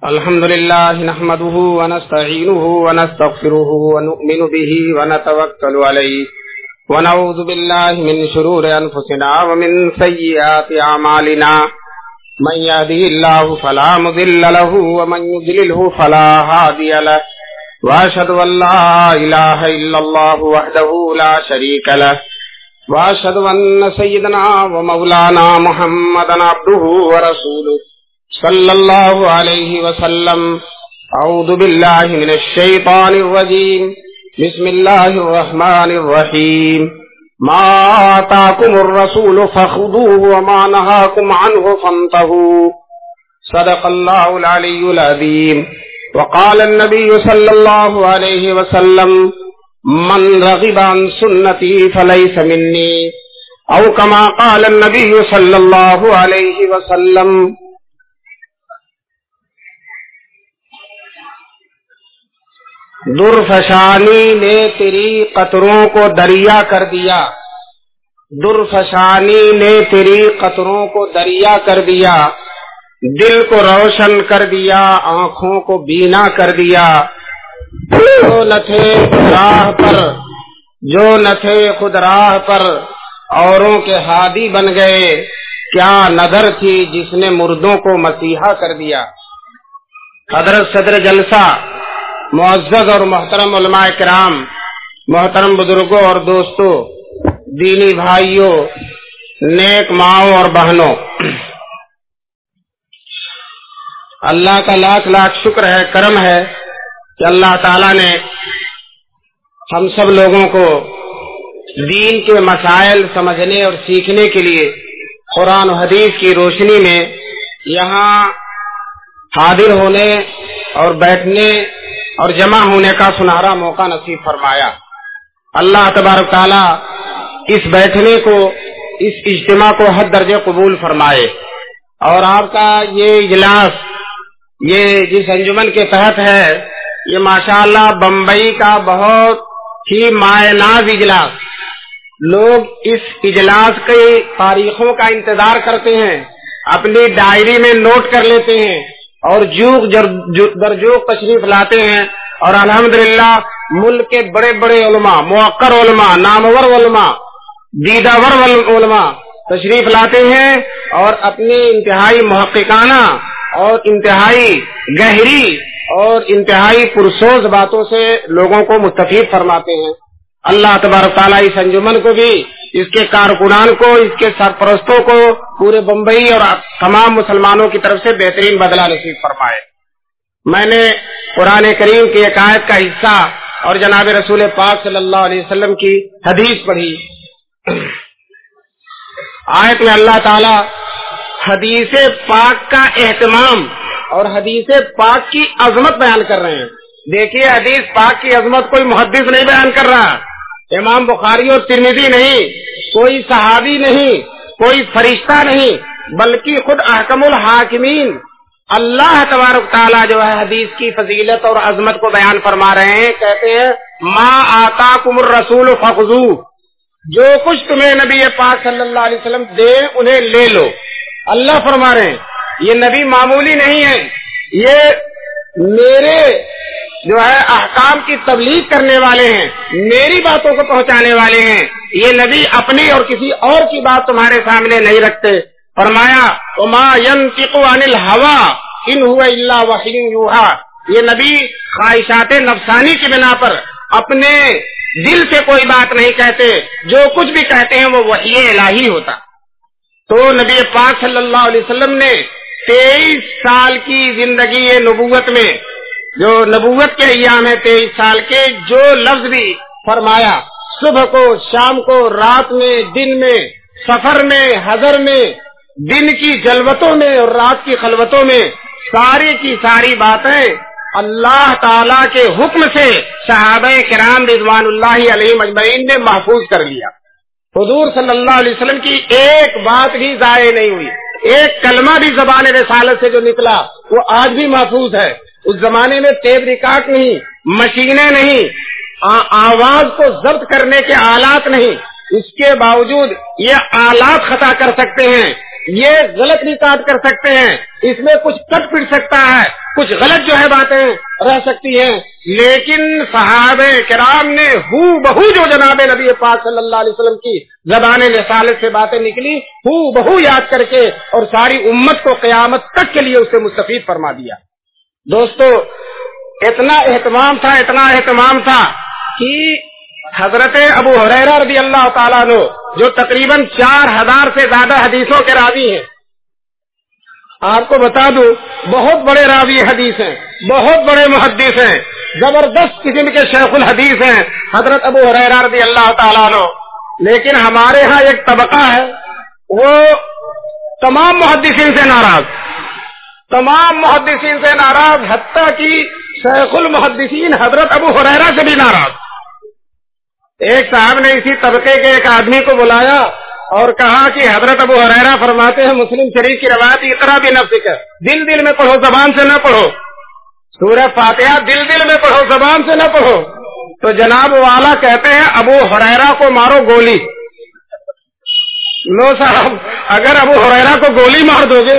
الحمد لله نحمده ونستعينه ونستغفره ونؤمن به ونتوكل عليه ونعوذ بالله من شرور أنفسنا ومن سيئات أعمالنا من يهده الله فلا مضل له ومن يضلله فلا هادي له وأشهد أن لا إله إلا الله وحده لا شريك له وأشهد أن سيدنا ومولانا محمدا عبده ورسوله صلی اللہ علیہ وسلم. اعوذ باللہ من الشیطان الرجیم. بسم اللہ الرحمن الرحیم. ما آتاکم الرسول فخذوه وما نهاکم عنه فانتهوا. صدق اللہ العلی العظیم. وقال النبی صلی اللہ علیہ وسلم من رغب عن سنتی فلیس منی، او کما قال النبی صلی اللہ علیہ وسلم. درفشانی نے تیری قطروں کو دریا کر دیا، درفشانی نے تیری قطروں کو دریا کر دیا، دل کو روشن کر دیا، آنکھوں کو بینا کر دیا. جو نہ تھے راہ پر، جو نہ تھے خود راہ پر، اوروں کے ہادی بن گئے. کیا نظر تھی جس نے مردوں کو مسیحا کر دیا. حضرت صدر جلسہ، معزز اور محترم علماء کرام، محترم بزرگوں اور دوستوں، دینی بھائیوں، نیک ماؤں اور بہنوں، اللہ کا لاکھ لاکھ شکر ہے، کرم ہے کہ اللہ تعالیٰ نے ہم سب لوگوں کو دین کے مسائل سمجھنے اور سیکھنے کے لیے قرآن و حدیث کی روشنی میں یہاں حاضر ہونے اور بیٹھنے اور جمع ہونے کا سنہرا موقع نصیب فرمایا. اللہ تبارک تعالیٰ اس بیٹھنے کو، اس اجتماع کو حد درجے قبول فرمائے. اور آپ کا یہ اجلاس، یہ جس انجمن کے تحت ہے، یہ ماشاءاللہ بمبئی کا بہت ہی مائع ناز اجلاس. لوگ اس اجلاس کی تاریخوں کا انتظار کرتے ہیں، اپنی ڈائری میں نوٹ کر لیتے ہیں اور جوق درجوق تشریف لاتے ہیں. اور الحمدللہ ملک کے بڑے بڑے علماء، موقر علماء، نامور علماء، دیداور علماء تشریف لاتے ہیں اور اپنی انتہائی محققانہ اور انتہائی گہری اور انتہائی پرسوز باتوں سے لوگوں کو مستفید فرماتے ہیں. اللہ تبارک تعالیٰ اس انجمن کو بھی، اس کے کارکنان کو، اس کے سرپرستوں کو پورے بمبئی اور تمام مسلمانوں کی طرف سے بہترین بدلہ نصیب فرمائے. میں نے قرآن کریم کی ایک آیت کا حصہ اور جناب رسول پاک صلی اللہ علیہ وسلم کی حدیث پڑھی. آیت میں اللہ تعالیٰ حدیث پاک کا اہتمام اور حدیث پاک کی عظمت بیان کر رہے ہیں. دیکھیے، حدیث پاک کی عظمت کوئی محدث نہیں بیان کر رہا، امام بخاری اور ترمذی نہیں، کوئی صحابی نہیں، کوئی فرشتہ نہیں، بلکہ خود احکم الحاکمین اللہ تبارک تعالیٰ جو ہے حدیث کی فضیلت اور عظمت کو بیان فرما رہے ہیں. کہتے ہیں ما آتاکم الرسول فخذوہ، جو کچھ تمہیں نبی پاک صلی اللہ علیہ وسلم دے انہیں لے لو. اللہ فرما رہے ہیں یہ نبی معمولی نہیں ہے، یہ میرے جو ہے احکام کی تبلیغ کرنے والے ہیں، میری باتوں کو پہنچانے والے ہیں. یہ نبی اپنی اور کسی اور کی بات تمہارے سامنے نہیں رکھتے. فرمایا وما ينطق عن الهوى ان هو الا وحی یوحى، یہ نبی خواہشات نفسانی کی بنا پر اپنے دل سے کوئی بات نہیں کہتے، جو کچھ بھی کہتے ہیں وہ وحی الہی ہوتا. تو نبی پاک صلی اللہ علیہ وسلم نے 23 سال کی زندگی نبوت میں، جو نبوت کے ایام ہے 23 سال کے، جو لفظ بھی فرمایا، صبح کو، شام کو، رات میں، دن میں، سفر میں، حضر میں، دن کی جلوتوں میں اور رات کی خلوتوں میں، ساری کی ساری باتیں اللہ تعالی کے حکم سے صحابہ کرام رضوان اللہ علیہم اجمعین نے محفوظ کر لیا. حضور صلی اللہ علیہ وسلم کی ایک بات بھی ضائع نہیں ہوئی، ایک کلمہ بھی زبان رسالت سے جو نکلا وہ آج بھی محفوظ ہے. اس زمانے میں ٹیپ ریکارڈ نہیں، مشینیں نہیں، آواز کو ضبط کرنے کے آلات نہیں، اس کے باوجود یہ آلات خطا کر سکتے ہیں. یہ غلط بھی کاٹ کر سکتے ہیں، اس میں کچھ کٹ پٹ سکتا ہے، کچھ غلط جو ہے باتیں رہ سکتی ہیں، لیکن صحابہ کرام نے ہو بہو جو جناب نبی پاک صلی اللہ علیہ وسلم کی زبان رسالت سے باتیں نکلی ہو بہو یاد کر کے اور ساری امت کو قیامت تک کے لیے اسے مستفید فرما دیا۔ دوستو اتنا اہتمام تھا کہ حضرت ابو ہریرہ رضی اللہ تعالیٰ عنہ جو تقریباً 4000 سے زیادہ حدیثوں کے راوی ہیں، آپ کو بتا دوں بہت بڑے راوی حدیث ہیں، بہت بڑے محدث ہیں، زبردست قسم کے شیخ الحدیث ہیں حضرت ابو ہریرہ رضی اللہ تعالیٰ عنہ، لیکن ہمارے ہاں ایک طبقہ ہے وہ تمام محدثین سے ناراض، حتیٰ کہ شیخ المحدثین حضرت ابو ہریرہ سے بھی ناراض۔ ایک صاحب نے اسی طبقے کے ایک آدمی کو بلایا اور کہا کہ حضرت ابو ہریرہ فرماتے ہیں مسلم شریف کی روایت اقرا بنفسک، دل میں پڑھو زبان سے نہ پڑھو، سورہ فاتحہ دل میں پڑھو زبان سے نہ پڑھو۔ تو جناب والا کہتے ہیں ابو ہریرہ کو مارو گولی۔ لو صاحب اگر ابو ہریرہ کو گولی مار دو گے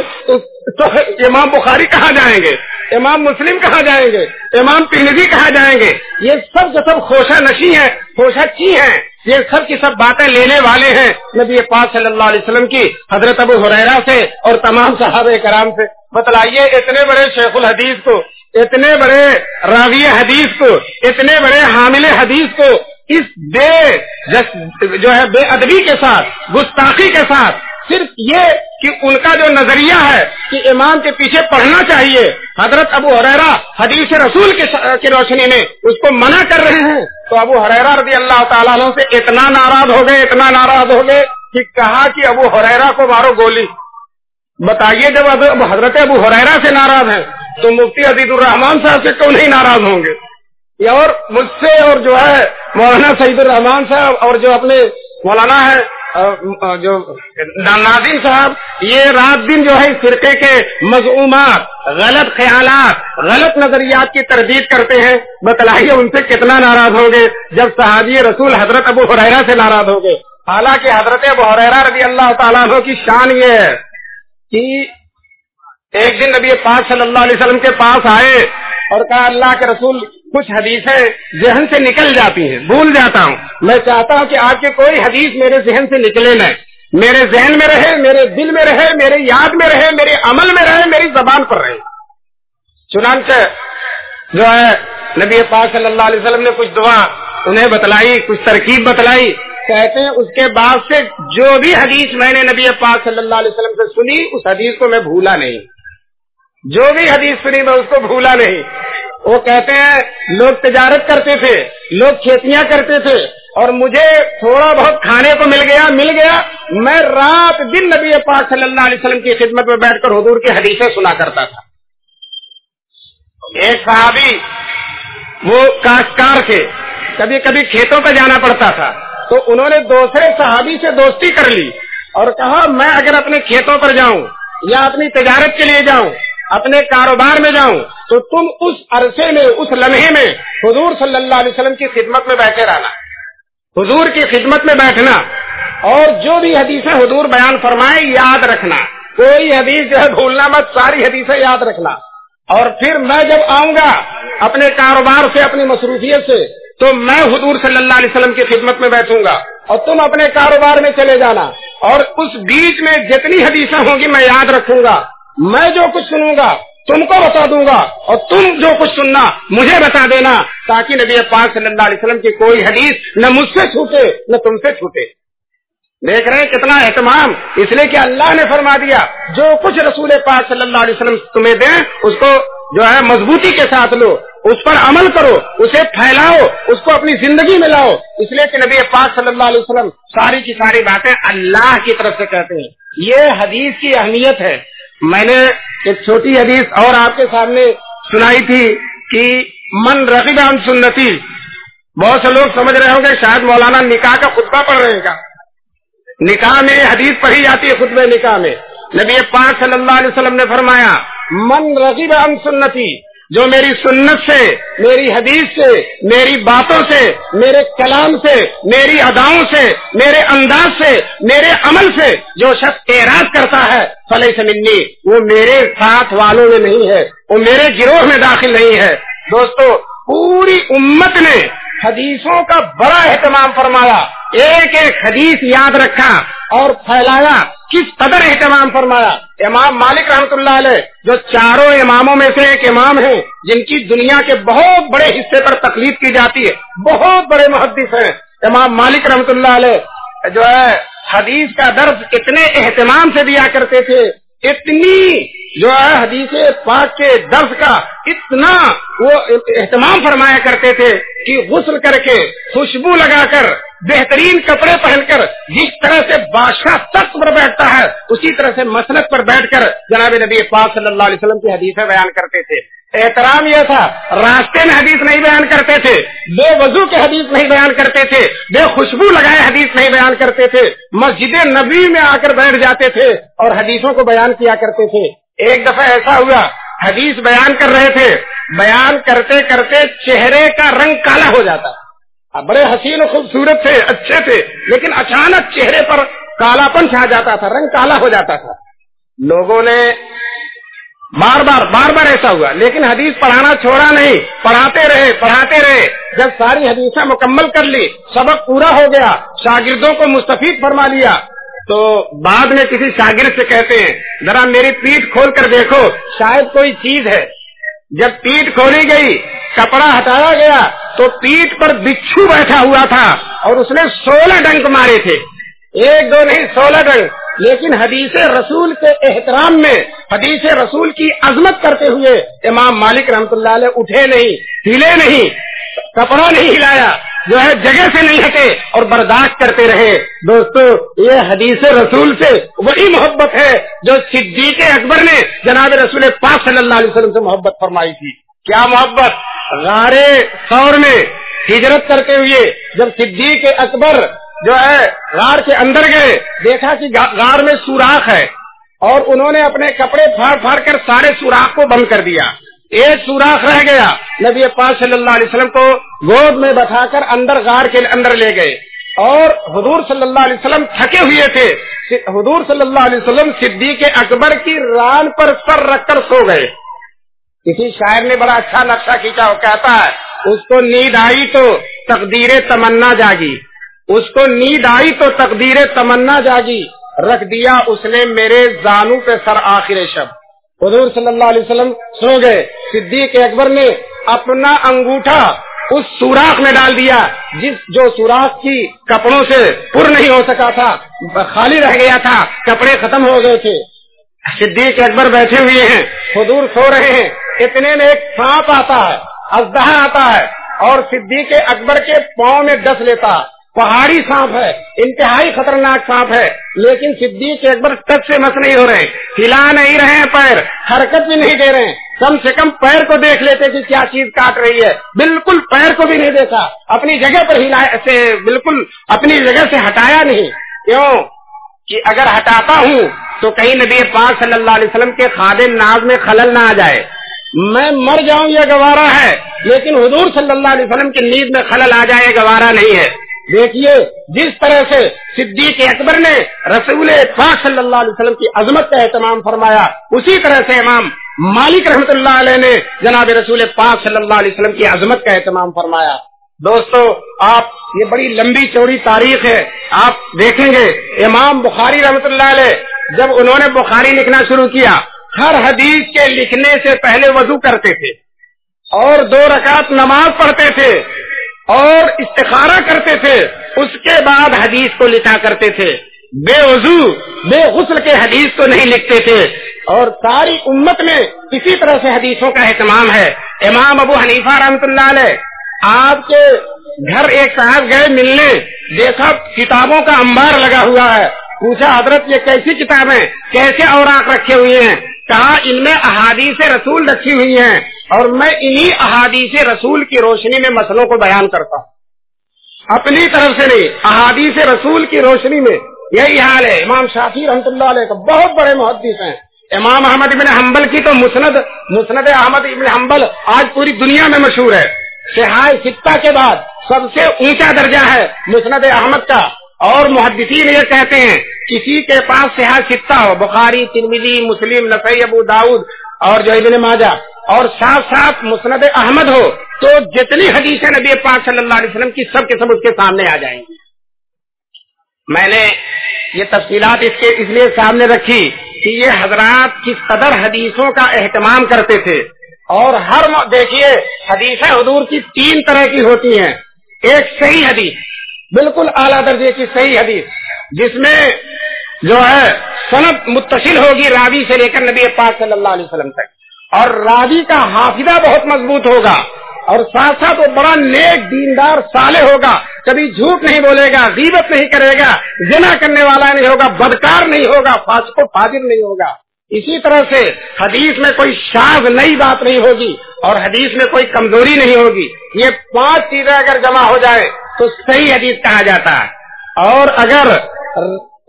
تو امام بخاری کہاں جائیں گے، امام مسلم کہاں جائیں گے، امام ترمذی کہاں جائیں گے؟ یہ سب کے سب خوشہ نشی ہیں، خوشہ چی ہیں، یہ سب کی سب باتیں لینے والے ہیں نبی پاک صلی اللہ علیہ وسلم کی حضرت ابو ہریرہ سے اور تمام صحابہ کرام سے۔ بتلائیے اتنے بڑے شیخ الحدیث کو، اتنے بڑے راوی حدیث کو، اتنے بڑے حامل حدیث کو اس بے ادبی کے ساتھ، گستاخی کے ساتھ، صرف یہ کہ ان کا جو نظریہ ہے کہ امام کے پیچھے پڑھنا چاہیے، حضرت ابو ہریرہ حدیث رسول کی روشنی میں اس کو منع کر رہے ہیں، تو ابو ہریرہ رضی اللہ تعالیٰ عنہ سے اتنا ناراض ہو گئے کہ کہا کہ ابو ہریرہ کو مارو گولی۔ بتائیے جب حضرت ابو ہریرہ سے ناراض ہیں تو مفتی عزیز الرحمان صاحب سے کیوں نہیں ناراض ہوں گے؟ اور مجھ سے اور جو ہے مولانا سعید الرحمان صاحب اور جو اپنے مولانا ہے جو ناظم صاحب، یہ رات دن جو ہے فرقے کے مذمومات، غلط خیالات، غلط نظریات کی تردید کرتے ہیں۔ بتلائیے ان سے کتنا ناراض ہوں گے جب صحابی رسول حضرت ابو ہریرہ سے ناراض ہو گئے۔ حالانکہ حضرت ابو ہریرہ رضی اللہ تعالیٰ عنہ کی شان یہ ہے کہ ایک دن نبی پاک صلی اللہ علیہ وسلم کے پاس آئے اور کہا اللہ کے رسول کچھ حدیثیں ذہن سے نکل جاتی ہیں، بھول جاتا ہوں، میں چاہتا ہوں کہ آپ کی کوئی حدیث میرے ذہن سے نکلے نہ، میرے ذہن میں رہے، میرے دل میں رہے، میرے یاد میں رہے، میرے عمل میں رہے، میری زبان پر رہے۔ چنانچہ جو ہے نبی پاک صلی اللہ علیہ وسلم نے کچھ دعا انہیں بتلائی، کچھ ترکیب بتلائی، کہتے ہیں اس کے بعد سے جو بھی حدیث میں نے نبی پاک صلی اللہ علیہ وسلم سے سنی اس حدیث کو میں بھولا نہیں، جو بھی حدیث سنی میں اس کو بھولا نہیں۔ وہ کہتے ہیں لوگ تجارت کرتے تھے، لوگ کھیتیاں کرتے تھے، اور مجھے تھوڑا بہت کھانے کو مل گیا، میں رات دن نبی پاک صلی اللہ علیہ وسلم کی خدمت میں بیٹھ کر حضور کی حدیثیں سنا کرتا تھا۔ ایک صحابی وہ کاشتکار تھے، کبھی کبھی کھیتوں پہ جانا پڑتا تھا، تو انہوں نے دوسرے صحابی سے دوستی کر لی اور کہا میں اگر اپنے کھیتوں پر جاؤں یا اپنی تجارت کے لیے جاؤں، اپنے کاروبار میں جاؤں، تو تم اس عرصے میں، اس لمحے میں حضور صلی اللہ علیہ وسلم کی خدمت میں بیٹھے رہنا، حضور کی خدمت میں بیٹھنا، اور جو بھی حدیثیں حضور بیان فرمائے یاد رکھنا، کوئی حدیث جو ہے بھولنا مت، ساری حدیثیں یاد رکھنا۔ اور پھر میں جب آؤں گا اپنے کاروبار سے، اپنی مصروفیت سے، تو میں حضور صلی اللہ علیہ وسلم کی خدمت میں بیٹھوں گا اور تم اپنے کاروبار میں چلے جانا، اور اس بیچ میں جتنی حدیثیں ہوں گی میں یاد رکھوں گا، میں جو کچھ سنوں گا تم کو بتا دوں گا، اور تم جو کچھ سننا مجھے بتا دینا، تاکہ نبی پاک صلی اللہ علیہ وسلم کی کوئی حدیث نہ مجھ سے چھوٹے نہ تم سے چھوٹے۔ دیکھ رہے ہیں کتنا اہتمام، اس لیے کہ اللہ نے فرما دیا جو کچھ رسول پاک صلی اللہ علیہ وسلم تمہیں دیں اس کو جو ہے مضبوطی کے ساتھ لو، اس پر عمل کرو، اسے پھیلاؤ، اس کو اپنی زندگی میں لاؤ، اس لیے کہ نبی پاک صلی اللہ علیہ وسلم ساری کی ساری باتیں اللہ کی طرف سے کہتے ہیں۔ یہ حدیث کی اہمیت ہے۔ میں نے ایک چھوٹی حدیث اور آپ کے سامنے سنائی تھی کہ من رغب عن سنتی، بہت سے لوگ سمجھ رہے ہوں گے شاید مولانا نکاح کا خطبہ پڑھ رہے ہیں، نکاح میں حدیث پڑھی جاتی ہے، خطبہ نکاح میں نبی پاک صلی اللہ علیہ وسلم نے فرمایا من رغب عن سنتی، جو میری سنت سے، میری حدیث سے، میری باتوں سے، میرے کلام سے، میری اداؤں سے، میرے انداز سے، میرے عمل سے جو شخص اعراض کرتا ہے فلیس منی، وہ میرے ساتھ والوں میں نہیں ہے، وہ میرے گروہ میں داخل نہیں ہے۔ دوستو، پوری امت نے حدیثوں کا بڑا اہتمام فرمایا، ایک ایک حدیث یاد رکھا اور پھیلایا۔ کس قدر اہتمام فرمایا! امام مالک رحمۃ اللہ علیہ جو چاروں اماموں میں سے ایک امام ہیں، جن کی دنیا کے بہت بڑے حصے پر تقلید کی جاتی ہے، بہت بڑے محدث ہیں، امام مالک رحمۃ اللہ علیہ جو ہے حدیث کا درس اتنے اہتمام سے دیا کرتے تھے، اتنی جو ہے حدیث پاک کے درس کا اتنا وہ اہتمام فرمایا کرتے تھے کہ غسل کر کے، خوشبو لگا کر، بہترین کپڑے پہن کر، جس طرح سے بادشاہ تخت پر بیٹھتا ہے اسی طرح سے مسند پر بیٹھ کر جناب نبی پاک صلی اللہ علیہ وسلم کی حدیثیں بیان کرتے تھے۔ احترام یہ تھا، راستے میں حدیث نہیں بیان کرتے تھے، بے وضو کے حدیث نہیں بیان کرتے تھے، بے خوشبو لگائے حدیث نہیں بیان کرتے تھے، مسجد نبی میں آ کر بیٹھ جاتے تھے اور حدیثوں کو بیان کیا کرتے تھے۔ ایک دفعہ ایسا ہوا، حدیث بیان کر رہے تھے، بیان کرتے کرتے چہرے کا رنگ کالا ہو جاتا، بڑے حسین و خوبصورت تھے، اچھے تھے، لیکن اچانک چہرے پر کالا پن چھا جاتا تھا، رنگ کالا ہو جاتا تھا۔ لوگوں نے بار بار ایسا ہوا، لیکن حدیث پڑھانا چھوڑا نہیں، پڑھاتے رہے۔ جب ساری حدیثیں مکمل کر لی، سبق پورا ہو گیا، شاگردوں کو مستفید فرما لیا، تو بعد میں کسی شاگرد سے کہتے ہیں ذرا میری پیٹھ کھول کر دیکھو، شاید کوئی چیز ہے۔ جب پیٹھ کھولی گئی، کپڑا ہٹایا گیا تو پیٹھ پر بچھو بیٹھا ہوا تھا اور اس نے 16 ڈنک مارے تھے، ایک دو نہیں 16 ڈنک۔ لیکن حدیث رسول کے احترام میں، حدیث رسول کی عظمت کرتے ہوئے امام مالک رحمۃ اللہ علیہ اٹھے نہیں، ہلے نہیں، کپڑا نہیں ہلایا، جو ہے جگہ سے نہیں ہٹے اور برداشت کرتے رہے۔ دوستو، یہ حدیث رسول سے وہی محبت ہے جو صدیق اکبر نے جناب رسول پاک صلی اللہ علیہ وسلم سے محبت فرمائی تھی۔ کیا محبت! غار ثور میں ہجرت کرتے ہوئے جب صدیق اکبر جو ہے غار کے اندر گئے، دیکھا کہ غار میں سوراخ ہے اور انہوں نے اپنے کپڑے پھاڑ کر سارے سوراخ کو بند کر دیا، ایک سوراخ رہ گیا، نبی پاک صلی اللہ علیہ وسلم کو گود میں بٹھا کر اندر غار کے اندر لے گئے اور حضور صلی اللہ علیہ وسلم تھکے ہوئے تھے، حضور صلی اللہ علیہ وسلم صدیق اکبر کی ران پر سر رکھ کر سو گئے۔ کسی شاعر نے بڑا اچھا نقشہ کھینچا، وہ کہتا ہے اس کو نیند آئی تو تقدیر تمنا جاگی، اس کو نیند آئی تو تقدیر تمنا جاگی، رکھ دیا اس نے میرے زانو پہ سر آخر شب۔ حضور صلی اللہ علیہ وسلم سو گئے، صدیق اکبر نے اپنا انگوٹھا اس سوراخ میں ڈال دیا، جو سوراخ کی کپڑوں سے پر نہیں ہو سکا تھا، خالی رہ گیا تھا، کپڑے ختم ہو گئے تھے۔ صدیق اکبر بیٹھے ہوئے ہیں، حضور سو رہے ہیں، اتنے میں ایک سانپ آتا ہے، اژدہا آتا ہے اور صدیق اکبر کے پاؤں میں ڈس لیتا۔ پہاڑی سانپ ہے، انتہائی خطرناک سانپ ہے، لیکن صدیق اکبر ٹچ سے مس نہیں ہو رہے، ہلا نہیں رہے ہیں، پیر حرکت بھی نہیں دے رہے ہیں، کم سے کم پیر کو دیکھ لیتے کہ کیا چیز کاٹ رہی ہے، بالکل پیر کو بھی نہیں دیکھا، اپنی جگہ پر بالکل اپنی جگہ سے ہٹایا نہیں۔ کیوں کہ اگر ہٹاتا ہوں تو کہیں نبی پاک صلی اللہ علیہ وسلم کے خادم ناز میں خلل نہ آ جائے، میں مر جاؤں یہ گوارا ہے، لیکن حضور صلی اللہ علیہ وسلم کی نیند میں خلل آ جائے گوارا نہیں ہے۔ دیکھیے جس طرح سے صدیق اکبر نے رسول پاک صلی اللہ علیہ وسلم کی عظمت کا اہتمام فرمایا، اسی طرح سے امام مالک رحمۃ اللہ علیہ نے جناب رسول پاک صلی اللہ علیہ وسلم کی عظمت کا اہتمام فرمایا۔ دوستو، آپ یہ بڑی لمبی چوڑی تاریخ ہے، آپ دیکھیں گے امام بخاری رحمۃ اللہ علیہ جب انہوں نے بخاری لکھنا شروع کیا، ہر حدیث کے لکھنے سے پہلے وضو کرتے تھے اور 2 رکعت نماز پڑھتے تھے اور استخارہ کرتے تھے، اس کے بعد حدیث کو لکھا کرتے تھے، بے وضو بے غسل کے حدیث کو نہیں لکھتے تھے۔ اور ساری امت میں اسی طرح سے حدیثوں کا اہتمام ہے۔ امام ابو حنیفہ رحمۃ اللہ علیہ آپ کے گھر ایک صاحب گئے ملنے، دیکھا کتابوں کا انبار لگا ہوا ہے، پوچھا حضرت یہ کیسی کتابیں، کیسے اوراق رکھے ہوئے ہیں؟ کہا ان میں احادیث رسول رکھی ہوئی ہیں اور میں انہی احادیث رسول کی روشنی میں مسئلوں کو بیان کرتا ہوں، اپنی طرف سے نہیں، احادیث رسول کی روشنی میں۔ یہی حال ہے امام شافعی رحمۃ اللہ علیہ کا، بہت بڑے محدث ہیں، امام احمد ابن حنبل کی تو مسند احمد ابن حنبل آج پوری دنیا میں مشہور ہے. صحاح ستہ کے بعد سب سے اونچا درجہ ہے مسند احمد کا. اور محدثین یہ کہتے ہیں کسی کے پاس صحاح ستہ ہو، بخاری، ترمذی، مسلم، نسائی، ابو داؤد اور جو ابن ماجہ، اور ساتھ ساتھ مسند احمد ہو، تو جتنی حدیثیں نبی پاک صلی اللہ علیہ وسلم کی سب کے سب اس کے سامنے آ جائیں گی. میں نے یہ تفصیلات اس لیے سامنے رکھی کہ یہ حضرات کس قدر حدیثوں کا اہتمام کرتے تھے. اور دیکھیے حدیثیں حضور کی 3 طرح کی ہوتی ہیں. ایک صحیح حدیث، بالکل اعلیٰ درجے کی صحیح حدیث، جس میں جو ہے سند متصل ہوگی راوی سے لے کر نبی پاک صلی اللہ علیہ وسلم تک، اور راوی کا حافظہ بہت مضبوط ہوگا، اور ساتھ ساتھ وہ بڑا نیک دیندار صالح ہوگا، کبھی جھوٹ نہیں بولے گا، غیبت نہیں کرے گا، زنا کرنے والا نہیں ہوگا، بدکار نہیں ہوگا، فاسق و فاجر نہیں ہوگا. اسی طرح سے حدیث میں کوئی شاذ نئی بات نہیں ہوگی اور حدیث میں کوئی کمزوری نہیں ہوگی. یہ 5 چیزیں اگر جمع ہو جائے تو صحیح حدیث کہا جاتا ہے. اور اگر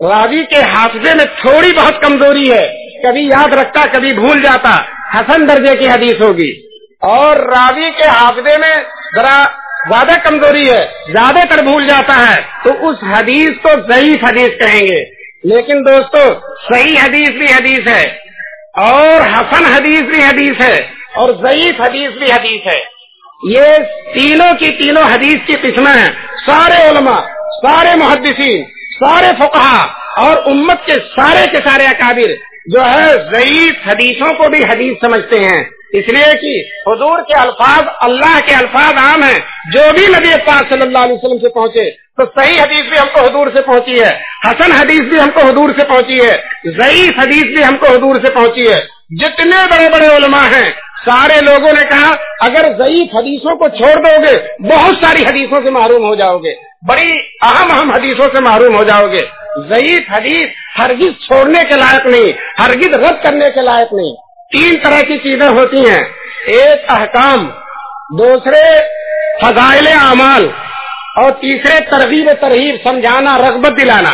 راوی کے حافظے میں تھوڑی بہت کمزوری ہے، کبھی یاد رکھتا کبھی بھول جاتا، حسن درجے کی حدیث ہوگی. اور راوی کے حافظے میں ذرا زیادہ کمزوری ہے، زیادہ تر بھول جاتا ہے، تو اس حدیث کو ضعیف حدیث کہیں گے. لیکن دوستو صحیح حدیث بھی حدیث ہے، اور حسن حدیث بھی حدیث ہے، اور ضعیف حدیث بھی حدیث ہے. یہ تینوں کی تینوں حدیث کی قسمیں ہیں. سارے علماء، سارے محدثین، سارے فقہا اور امت کے سارے اکابر جو ہے ضعیف حدیثوں کو بھی حدیث سمجھتے ہیں. اس لیے کہ حضور کے الفاظ اللہ کے الفاظ عام ہیں. جو بھی نبی پاک صلی اللہ علیہ وسلم سے پہنچے تو صحیح حدیث بھی ہم کو حضور سے پہنچی ہے، حسن حدیث بھی ہم کو حضور سے پہنچی ہے، ضعیف حدیث بھی ہم کو حضور سے پہنچی ہے. جتنے بڑے بڑے علماء ہیں سارے لوگوں نے کہا اگر ضعیف حدیثوں کو چھوڑ دو گے بہت ساری حدیثوں سے محروم ہو جاؤ گے، بڑی اہم حدیثوں سے محروم ہو جاؤ گے. ضعیف حدیث ہرگز چھوڑنے کے لائق نہیں، ہرگز رد کرنے کے لائق نہیں. 3 طرح کی چیزیں ہوتی ہیں، ایک احکام، دوسرے فضائل اعمال، اور تیسرے ترغیب ترہیب، سمجھانا، رغبت دلانا.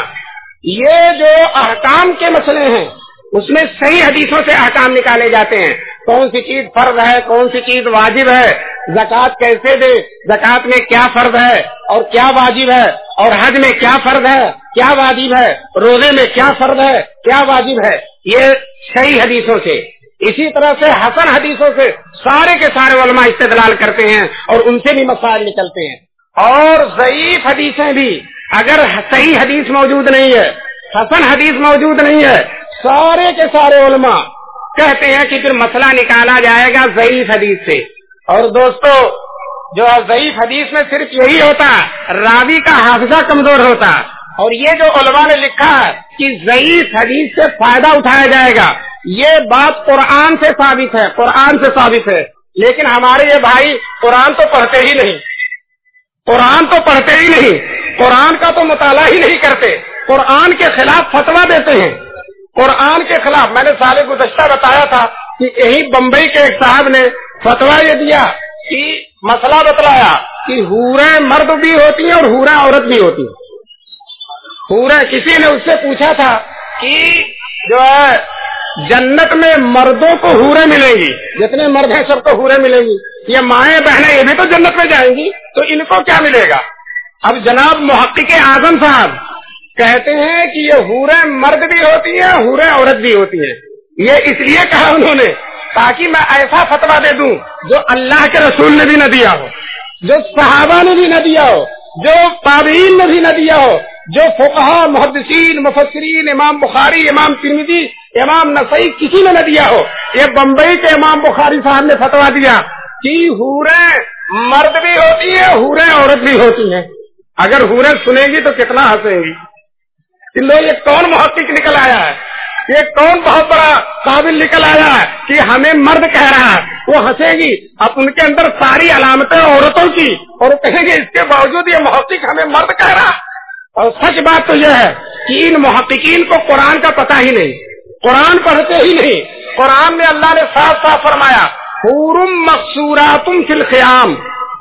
یہ جو احکام کے مسئلے ہیں اس میں صحیح حدیثوں سے احکام نکالے جاتے ہیں. کون سی چیز فرض ہے، کون سی چیز واجب ہے، زکوٰۃ کیسے دے، زکوٰۃ میں کیا فرض ہے اور کیا واجب ہے، اور حج میں کیا فرض ہے کیا واجب ہے، روزے میں کیا فرض ہے کیا واجب ہے، یہ صحیح حدیثوں سے. اسی طرح سے حسن حدیثوں سے سارے کے سارے علماء استدلال کرتے ہیں اور ان سے بھی مسائل نکلتے ہیں. اور ضعیف حدیثیں بھی اگر صحیح حدیث موجود نہیں ہے، حسن حدیث موجود نہیں ہے، سارے کے سارے علماء کہتے ہیں کہ پھر مسئلہ نکالا جائے گا ضعیف حدیث سے. اور دوستو جو ضعیف حدیث میں صرف یہی ہوتا راوی کا حافظہ کمزور ہوتا. اور یہ جو علماء نے لکھا ہے کہ ضعیف حدیث سے فائدہ اٹھایا جائے گا، یہ بات قرآن سے ثابت ہے، قرآن سے ثابت ہے. لیکن ہمارے یہ بھائی قرآن تو پڑھتے ہی نہیں، قرآن تو پڑھتے ہی نہیں، قرآن کا تو مطالعہ ہی نہیں کرتے، قرآن کے خلاف فتویٰ دیتے ہیں. قرآن کے خلاف میں نے سال گزشتہ بتایا تھا کہ یہی بمبئی کے ایک صاحب نے فتویٰ یہ دیا کہ مسئلہ بتلایا کہ حوریں مرد بھی ہوتی ہیں اور حوریں عورت بھی ہوتی ہیں. حوریں، کسی نے اس سے پوچھا تھا کہ جو ہے جنت میں مردوں کو حوریں ملیں گی، جتنے مرد ہیں سب کو حوریں ملیں گی، یہ مائیں بہنیں یہ بھی تو جنت میں جائیں گی، تو ان کو کیا ملے گا؟ اب جناب محقق اعظم صاحب کہتے ہیں کہ یہ حوریں مرد بھی ہوتی ہیں، حوریں عورت بھی ہوتی ہیں. یہ اس لیے کہا انہوں نے تاکہ میں ایسا فتویٰ دے دوں جو اللہ کے رسول نے بھی نہ دیا ہو، جو صحابہ نے بھی نہ دیا ہو، جو تابعین نے بھی نہ دیا ہو، جو فقہا، محدثین، مفسرین، امام بخاری، امام ترمذی، امام نسائی کسی نے نہ دیا ہو. یہ بمبئی کے امام بخاری صاحب نے فتویٰ دیا کہ حوریں مرد بھی ہوتی ہیں، حوریں عورت بھی ہوتی ہیں. اگر حوریں سنیں گی تو کتنا ہنسیں گی. یہ کون محقق نکل آیا ہے، یہ کون بہت بڑا قابل نکل آیا ہے کہ ہمیں مرد کہہ رہا ہے. وہ ہنسے گی، اب ان کے اندر ساری علامتیں عورتوں کی، اور کہیں گے اس کے باوجود یہ محقق ہمیں مرد کہہ رہا. اور سچ بات تو یہ ہے کہ ان محققین کو قرآن کا پتہ ہی نہیں، قرآن پڑھتے ہی نہیں. قرآن میں اللہ نے صاف صاف فرمایا حور مقصورات فی الخیام،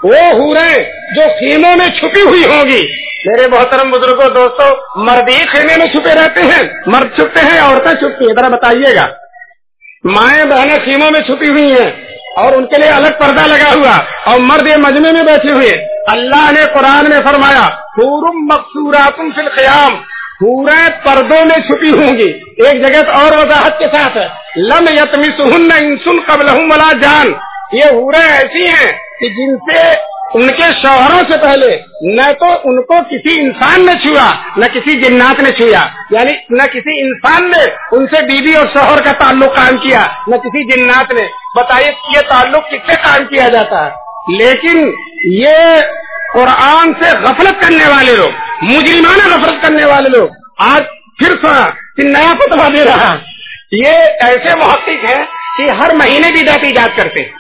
وہ حوریں جو خیموں میں چھپی ہوئی ہوں گی. میرے محترم بزرگوں، دوستوں، مرد ہی خیمے میں چھپے رہتے ہیں، مرد چھپتے ہیں، عورتیں چھپتی ہیں؟ ذرا بتائیے گا مائیں بہنیں خیموں میں چھپی ہوئی ہیں اور ان کے لیے الگ پردہ لگا ہوا، اور مرد مجمع میں بیٹھے ہوئے. اللہ نے قرآن میں فرمایا حورم مقصورات فی الخیام، حوریں پردوں میں چھپی ہوں گی. ایک جگہ اور وضاحت کے ساتھ ہے لم یطمثہن انس قبلہم ولا جان، یہ حوریں ایسی ہیں کہ جن سے ان کے شوہروں سے پہلے نہ تو ان کو کسی انسان نے چھوا نہ کسی جنات نے چھوا، یعنی نہ کسی انسان نے ان سے بیوی اور شوہر کا تعلق قائم کیا نہ کسی جنات نے. بتائیے یہ تعلق کس سے قائم کیا جاتا ہے؟ لیکن یہ قرآن سے غفلت کرنے والے لوگ، مجرمانہ غفلت کرنے والے لوگ آج پھر سنا کہ نیا فتویٰ دے رہا ہے. یہ ایسے محقق ہیں کہ ہر مہینے بدعت ایجاد کرتے ہیں،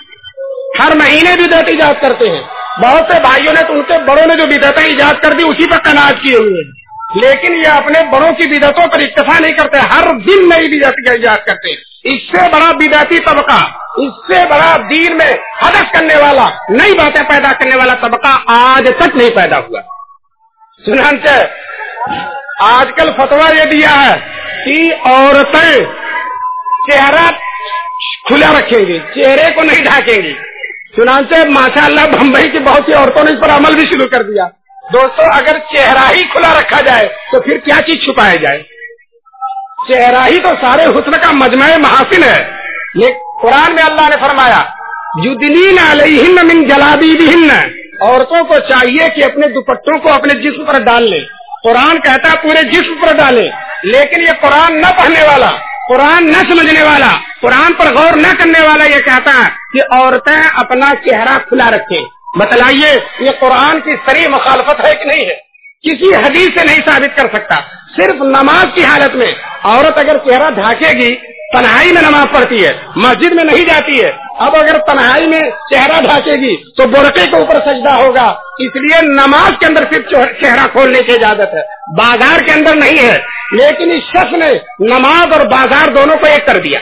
ہر مہینے بدعت ایجاد کرتے ہیں. بہت سے بھائیوں نے تو ان کے بڑوں نے جو بدعتیں ایجاد کر دی اسی پر قناعت کیے ہوئے ہیں، لیکن یہ اپنے بڑوں کی بدعتوں پر اکتفا نہیں کرتے، ہر دن نئی بدعت ایجاد کرتے ہیں. اس سے بڑا بدعتی طبقہ، اس سے بڑا دین میں حدث کرنے والا، نئی باتیں پیدا کرنے والا طبقہ آج تک نہیں پیدا ہوا. چنانچہ آج کل فتویٰ یہ دیا ہے کہ عورتیں چہرہ کھلا رکھیں گی، چہرے کو نہیں ڈھانکیں گی. چنانچہ ماشاءاللہ بمبئی کی بہت سی عورتوں نے اس پر عمل بھی شروع کر دیا. دوستو اگر چہرہ ہی کھلا رکھا جائے تو پھر کیا چیز چھپایا جائے؟ چہرہ ہی تو سارے حسن کا مجمع محاسن ہے. لیکن قرآن میں اللہ نے فرمایا یدنین علیہن من جلابیبہن، عورتوں کو چاہیے کہ اپنے دوپٹوں کو اپنے جسم پر ڈال لیں. قرآن کہتا ہے پورے جسم پر ڈالیں، لیکن یہ قرآن نہ پڑھنے والا، قرآن نہ سمجھنے والا، قرآن پر غور نہ کرنے والا یہ کہتا ہے کہ عورتیں اپنا چہرہ کھلا رکھیں. بتلائیے یہ قرآن کی صریح مخالفت ہے کہ نہیں ہے؟ کسی حدیث سے نہیں ثابت کر سکتا. صرف نماز کی حالت میں عورت اگر چہرہ ڈھانکے گی، تنہائی میں نماز پڑھتی ہے، مسجد میں نہیں جاتی ہے. اب اگر تنہائی میں چہرہ ڈھانکے گی تو برقعے کے اوپر سجدہ ہوگا. اس لیے نماز کے اندر صرف چہرہ کھولنے کی اجازت ہے، بازار کے اندر نہیں ہے. لیکن اس شخص نے نماز اور بازار دونوں کو ایک کر دیا،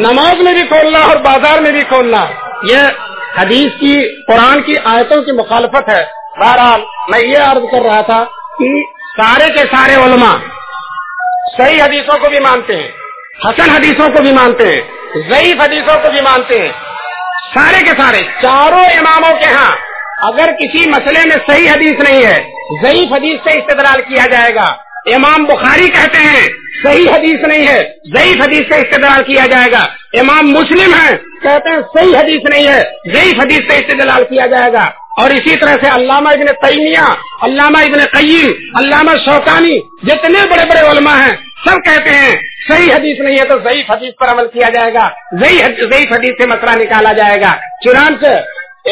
نماز میں بھی کھولنا اور بازار میں بھی کھولنا. یہ حدیث کی، قرآن کی آیتوں کی مخالفت ہے. بہرحال میں یہ عرض کر رہا تھا کہ سارے کے سارے علماء صحیح حدیثوں کو بھی مانتے ہیں، حسن حدیثوں کو بھی مانتے ہیں، ضعیف حدیثوں کو بھی مانتے ہیں. سارے کے سارے چاروں اماموں کے ہاں اگر کسی مسئلے میں صحیح حدیث نہیں ہے، ضعیف حدیث سے استدلال کیا جائے گا. امام بخاری کہتے ہیں صحیح حدیث نہیں ہے، ضعیف حدیث سے استدلال کیا جائے گا. امام مسلم ہیں کہتے ہیں صحیح حدیث نہیں ہے، ضعیف حدیث سے استدلال کیا جائے گا. اور اسی طرح سے علامہ ابن تیمیہ، علامہ ابن قیم، علامہ شوکانی، جتنے بڑے بڑے علماء ہیں سب کہتے ہیں صحیح حدیث نہیں ہے تو ضعیف حدیث پر عمل کیا جائے گا، ضعیف حدیث سے مسئلہ نکالا جائے گا. چنانچہ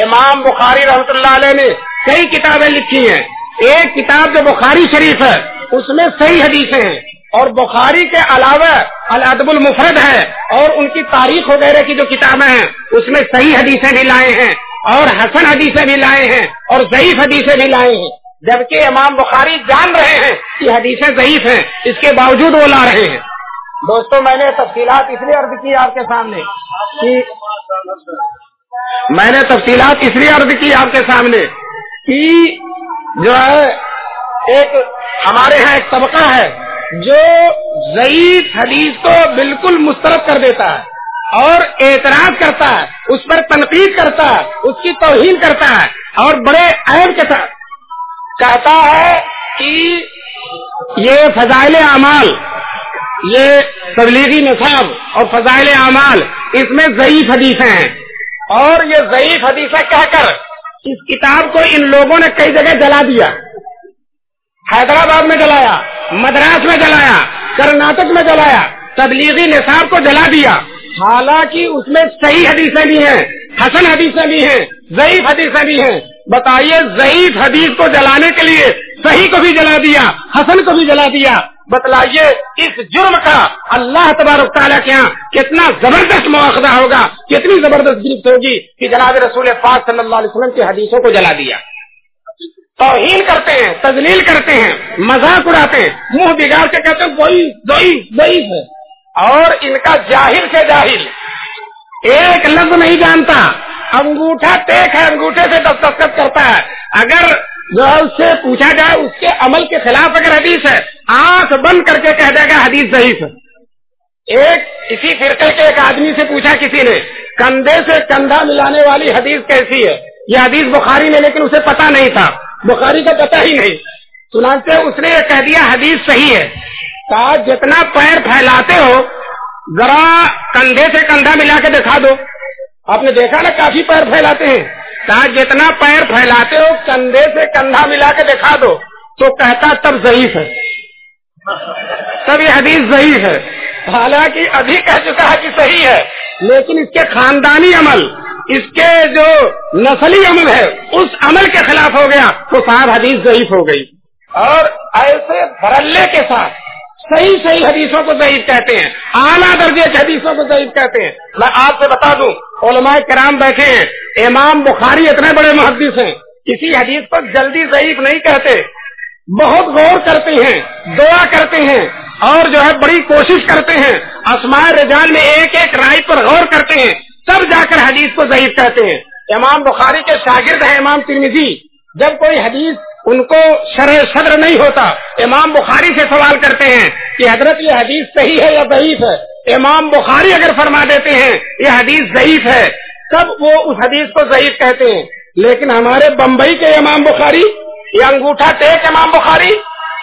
امام بخاری رحمۃ اللہ علیہ نے کئی کتابیں لکھی ہیں. ایک کتاب جو بخاری شریف ہے اس میں صحیح حدیثیں ہیں، اور بخاری کے علاوہ الادب المفرد ہے اور ان کی تاریخ وغیرہ کی جو کتابیں ہیں اس میں صحیح حدیثیں بھی لائے ہیں اور حسن حدیثیں بھی لائے ہیں اور ضعیف حدیثیں بھی لائے ہیں. جبکہ امام بخاری جان رہے ہیں کہ حدیثیں ضعیف ہیں، اس کے باوجود وہ لا رہے ہیں. دوستو میں نے تفصیلات اس لیے عرض کی آپ کے سامنے کہ جو ہے ایک ہمارے ہاں ایک طبقہ ہے جو ضعیف حدیث کو بالکل مسترد کر دیتا ہے اور اعتراض کرتا ہے، اس پر تنقید کرتا ہے، اس کی توہین کرتا ہے اور بڑے عیب کے ساتھ کہتا ہے کہ یہ فضائل اعمال، یہ تبلیغی نصاب اور فضائل اعمال اس میں ضعیف حدیثیں ہیں. اور یہ ضعیف حدیثیں کہہ کر اس کتاب کو ان لوگوں نے کئی جگہ جلا دیا. حیدرآباد میں جلایا، مدراس میں جلایا، کرناٹک میں جلایا، تبلیغی نصاب کو جلا دیا. حالانکہ اس میں صحیح حدیثیں بھی ہیں، حسن حدیثیں بھی ہیں، ضعیف حدیثیں بھی ہیں. بتائیے ضعیف حدیث کو جلانے کے لیے صحیح کو بھی جلا دیا، حسن کو بھی جلا دیا. بتلائیے اس جرم کا اللہ تبارک تعالیٰ کے یہاں کتنا زبردست مواخذہ ہوگا، کتنی زبردست گرفت ہوگی کہ جناب رسول پاک صلی اللہ علیہ وسلم کی حدیثوں کو جلا دیا. توہین کرتے ہیں، تذلیل کرتے ہیں، مذاق اڑاتے ہیں، منہ بگاڑ کے کہتے ہیں وہی ضعیف ہے. اور ان کا جاہل سے جاہل ایک لفظ نہیں جانتا، انگوٹھا ٹیک ہے، انگوٹھے سے دستخط کرتا ہے. اگر جو ہے اس سے پوچھا جائے اس کے عمل کے خلاف اگر حدیث ہے، آنکھ بند کر کے کہہ دے گا حدیث ضعیف ہے. ایک اسی فرقے کے ایک آدمی سے پوچھا کسی نے کندھے سے کندھا ملانے والی حدیث کیسی ہے؟ یہ حدیث بخاری میں، لیکن اسے پتا نہیں تھا، بخاری کا پتا ہی نہیں، چنانچہ اس نے یہ کہہ دیا حدیث صحیح ہے۔ کہا جتنا پیر پھیلاتے ہو ذرا کندھے سے کندھا ملا کے دکھا دو۔ آپ نے دیکھا نا کافی پیر پھیلاتے ہیں، کہا جتنا پیر پھیلاتے ہو کندھے سے کندھا ملا کے دکھا دو، تو کہتا تب ضعیف ہے، تب یہ حدیث ضعیف ہے۔ حالانکہ ابھی کہہ چکا ہے کہ صحیح ہے، لیکن اس کے خاندانی عمل، اس کے جو نسلی عمل ہے اس عمل کے خلاف ہو گیا تو صاحب حدیث ضعیف ہو گئی۔ اور ایسے دھڑلے کے ساتھ صحیح حدیثوں کو ضعیف کہتے ہیں، اعلیٰ درجے کی حدیثوں کو ضعیف کہتے ہیں۔ میں آپ سے بتا دوں، علماء کرام بیٹھے ہیں، امام بخاری اتنے بڑے محدث ہیں، کسی حدیث کو جلدی ضعیف نہیں کہتے، بہت غور کرتے ہیں، دعا کرتے ہیں، اور جو ہے بڑی کوشش کرتے ہیں، اسماء رجال میں ایک ایک رائے پر غور کرتے ہیں، تب جا کر حدیث کو ضعیف کہتے ہیں۔ امام بخاری کے شاگرد ہیں امام ترمذی، جب کوئی حدیث ان کو شرح صدر نہیں ہوتا، امام بخاری سے سوال کرتے ہیں کہ حضرت یہ حدیث صحیح ہے یا ضعیف ہے؟ امام بخاری اگر فرما دیتے ہیں یہ حدیث ضعیف ہے، تب وہ اس حدیث کو ضعیف کہتے ہیں۔ لیکن ہمارے بمبئی کے امام بخاری، یہ انگوٹھا ٹیک امام بخاری،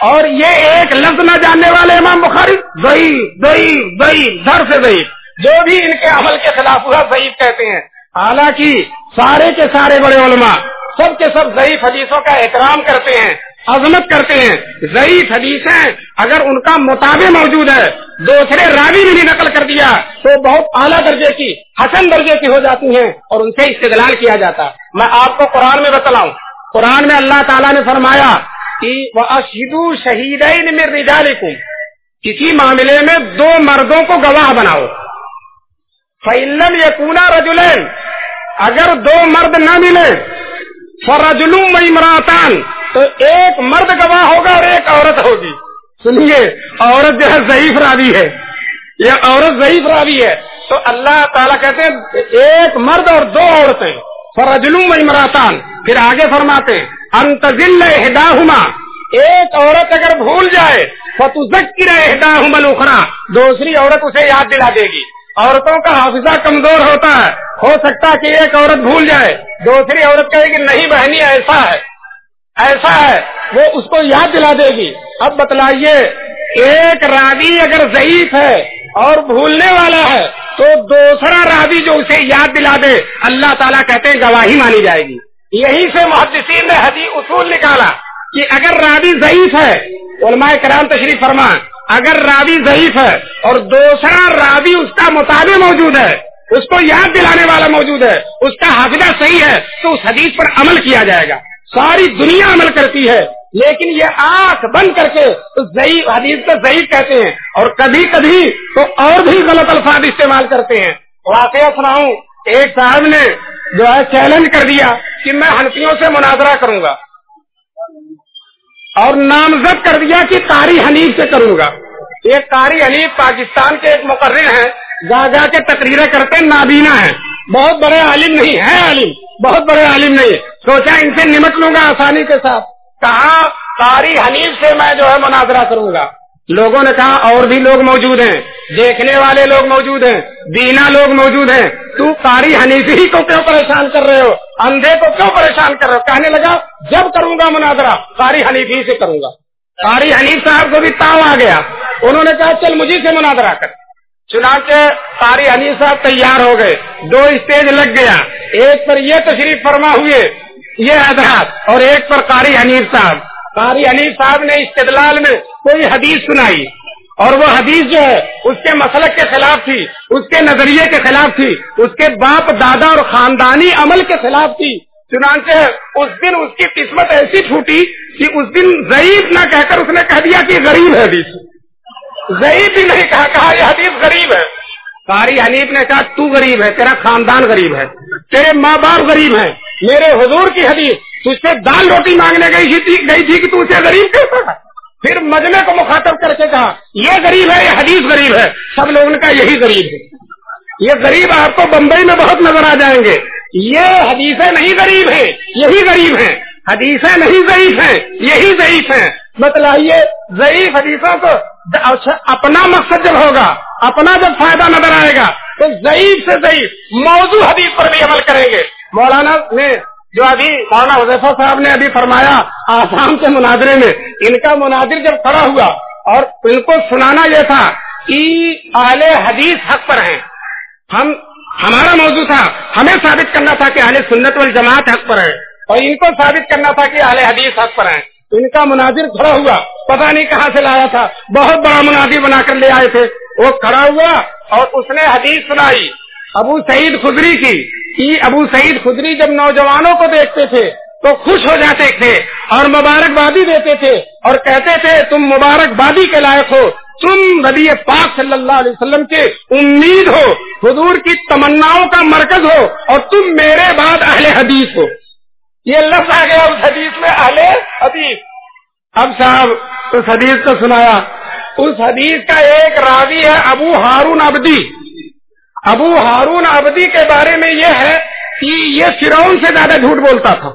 اور یہ ایک لفظ نہ جاننے والے امام بخاری ضعیف ضعیف ضعیف در سے ضعیف، جو بھی ان کے عمل کے خلاف ہوا ضعیف کہتے ہیں۔ حالانکہ سارے کے سارے بڑے علماء سب کے سب ضعیف حدیثوں کا احترام کرتے ہیں، عظمت کرتے ہیں۔ ضعیف حدیثیں اگر ان کا مطابع موجود ہے، دوسرے راوی نے بھی نقل کر دیا تو بہت اعلیٰ درجے کی، حسن درجے کی ہو جاتی ہیں اور ان سے استدلال کیا جاتا ہے۔ میں آپ کو قرآن میں بتلاؤں، قرآن میں اللہ تعالیٰ نے فرمایا کہ وَأَشْهِدُوا شَهِيدَيْنِ مِن رِجَالِكُمْ، کسی معاملے میں دو مردوں کو گواہ بناؤ۔ فَإِن لَّمْ يَكُونَا رَجُلَيْنِ، اگر دو مرد نہ ملے، فَرَجُلٌ وَامْرَأَتَانِ، تو ایک مرد گواہ ہوگا اور ایک عورت ہوگی۔ سنیے، عورت جو ہے ضعیف راوی ہے، یہ عورت ضعیف راوی ہے، تو اللہ تعالیٰ کہتے ہیں ایک مرد اور دو عورتیں، فَرَجُلٌ وَامْرَأَتَانِ، پھر آگے فرماتے ہیں أَن تَضِلَّ إِحْدَاهُمَا، ایک عورت اگر بھول جائے فَتُذَكِّرَ إِحْدَاهُمَا الْأُخْرَىٰ، دوسری عورت اسے یاد دلا دے گی۔ عورتوں کا حافظہ کمزور ہوتا ہے، ہو سکتا ہے کہ ایک عورت بھول جائے، دوسری عورت کہے گی نہیں بہنی ایسا ہے ایسا ہے، وہ اس کو یاد دلا دے گی۔ اب بتلائیے، ایک راوی اگر ضعیف ہے اور بھولنے والا ہے تو دوسرا راوی جو اسے یاد دلا دے، اللہ تعالیٰ کہتے ہیں گواہی مانی جائے گی۔ یہی سے محدثین نے حدیث اصول نکالا کہ اگر راوی ضعیف ہے، علماء کرام تشریف فرما، اگر راوی ضعیف ہے اور دوسرا راوی اس کا مطابع موجود ہے، اس کو یاد دلانے والا موجود ہے، اس کا حافظہ صحیح ہے، تو اس حدیث پر عمل کیا جائے گا۔ ساری دنیا عمل کرتی ہے، لیکن یہ آنکھ بند کر کے ضعیف حدیث کو ضعیف کہتے ہیں، اور کبھی کبھی تو اور بھی غلط الفاظ استعمال کرتے ہیں۔ واقعہ سناؤں، ایک صاحب نے جو ہے چیلنج کر دیا کہ میں حنفیوں سے مناظرہ کروں گا، اور نامزد کر دیا کہ قاری حنیف سے کروں گا۔ ایک قاری حنیف پاکستان کے ایک مقرر ہیں، جا کے تقریریں کرتے ہیں، نابینا ہیں، بہت بڑے عالم نہیں ہے، عالم بہت بڑے عالم نہیں، سوچا ان سے نمٹ لوں گا آسانی کے ساتھ، کہا قاری حنیف سے میں جو ہے مناظرہ کروں گا۔ لوگوں نے کہا اور بھی لوگ موجود ہیں، دیکھنے والے لوگ موجود ہیں، بینا لوگ موجود ہیں، تو قاری حنیف ہی کو کیوں پریشان کر رہے ہو، اندھے کو کیوں پریشان کر رہے ہو؟ کہنے لگا جب کروں گا مناظرہ قاری حنیف ہی سے کروں گا۔ قاری حنیف صاحب کو بھی تاؤ آ گیا، انہوں نے کہا چل مجھے سے مناظرہ کر۔ چنانچہ قاری حنیف صاحب تیار ہو گئے، دو اسٹیج لگ گیا، ایک پر یہ تشریف فرما ہوئے یہ حضرات اور ایک پر قاری حنیف صاحب۔ قاری حنیف صاحب نے استدلال میں کوئی حدیث سنائی، اور وہ حدیث جو ہے اس کے مسلک کے خلاف تھی، اس کے نظریے کے خلاف تھی، اس کے باپ دادا اور خاندانی عمل کے خلاف تھی۔ چنانچہ اس دن اس کی قسمت ایسی پھوٹی کہ اس دن ضعیف نہ کہہ کر اس نے کہہ دیا کہ غریب ہے حدیث، ضعیف بھی نہیں کہا یہ حدیث غریب ہے۔ قاری حنیف نے کہا تو غریب ہے، تیرا خاندان غریب ہے، تیرے ماں باپ غریب ہیں، میرے حضور کی حدیث تجھ سے دال روٹی مانگنے گئی تھی کہ تو اسے غریب کہتا ہے۔ پھر مجمع کو مخاطب کر کے کہا یہ غریب ہے، یہ حدیث غریب ہے۔ سب لوگوں نے کہا یہی غریب ہے، یہ غریب آپ کو بمبئی میں بہت نظر آ جائیں گے، یہ حدیثیں نہیں غریب ہیں، یہی غریب ہیں، حدیثیں نہیں ضعیف ہیں، یہی ضعیف ہیں۔ بتلائیے ضعیف حدیثوں کو اپنا مقصد جب ہوگا اپنا جب فائدہ نظر آئے گا تو ضعیف سے ضعیف موضوع حدیث پر بھی عمل کریں گے. مولانا نے جو ابھی مولانا حذیفہ صاحب نے ابھی فرمایا آسام کے مناظرے میں، ان کا مناظر جب کھڑا ہوا اور ان کو سنانا یہ تھا کہ اہل حدیث حق پر ہیں، ہمارا موضوع تھا، ہمیں ثابت کرنا تھا کہ اہل سنت والجماعت حق پر ہے، اور ان کو ثابت کرنا تھا کہ اہل حدیث حق پر ہیں. تو ان کا مناظر کھڑا ہوا، پتہ نہیں کہاں سے لایا تھا، بہت بڑا مناظر بنا کر لے آئے تھے. وہ کھڑا ہوا اور اس نے حدیث سنائی ابو سعید خدری کی. ابو سعید خدری جب نوجوانوں کو دیکھتے تھے تو خوش ہو جاتے تھے اور مبارکبادی دیتے تھے اور کہتے تھے تم مبارکبادی کے لائق ہو، تم نبی پاک صلی اللہ علیہ وسلم کے امید ہو، حضور کی تمناؤں کا مرکز ہو، اور تم میرے بعد اہل حدیث ہو. یہ لفظ آ گیا اس حدیث میں، اہل حدیث. اب صاحب اس حدیث کو سنایا. اس حدیث کا ایک راوی ہے ابو ہارون عبدی. ابو ہارون عبدی کے بارے میں یہ ہے کہ یہ فرعون سے زیادہ جھوٹ بولتا تھا.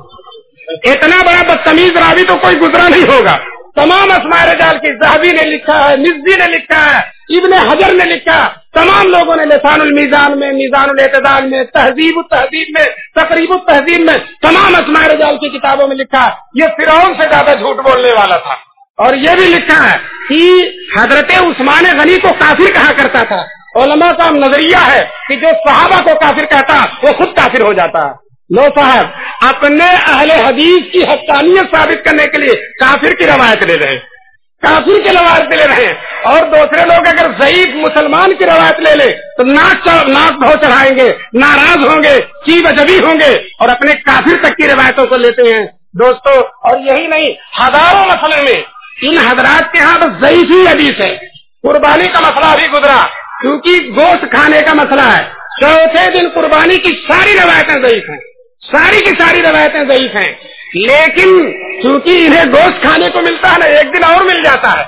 اتنا بڑا بدتمیز راوی تو کوئی گزرا نہیں ہوگا. تمام اسماء رجال کی ذہبی نے لکھا ہے، مزی نے لکھا ہے، ابن حجر نے لکھا، تمام لوگوں نے لسان المیزان میں، میزان الاعتدال میں، تہذیب التہذیب میں، تقریب التہذیب میں، تمام اسماء رجال کی کتابوں میں لکھا یہ فرعون سے زیادہ جھوٹ بولنے والا تھا. اور یہ بھی لکھا ہے کہ حضرت عثمان غنی کو کافر کہا کرتا تھا. علماء کا نظریہ ہے کہ جو صحابہ کو کافر کہتا وہ خود کافر ہو جاتا ہے. لو صاحب اپنے اہل حدیث کی حقانیت ثابت کرنے کے لیے کافر کی روایت لے رہے ہیں، کافر کی روایت لے رہے ہیں. اور دوسرے لوگ اگر ضعیف مسلمان کی روایت لے لے تو ناک بہو چڑھائیں گے، ناراض ہوں گے، چیب اجبی ہوں گے، اور اپنے کافر تک کی روایتوں کو لیتے ہیں. دوستو اور یہی نہیں، ہزاروں مسئلے میں ان حضرات کے ہاں تو ضعیف ہی حدیث ہے. قربانی کا مسئلہ بھی گزرا کیونکہ گوشت کھانے کا مسئلہ ہے. چوتھے دن قربانی کی ساری روایتیں ضعیف ہیں، ساری کی ساری روایتیں ضعیف ہیں. لیکن چونکہ انہیں گوشت کھانے کو ملتا ہے نا، ایک دن اور مل جاتا ہے.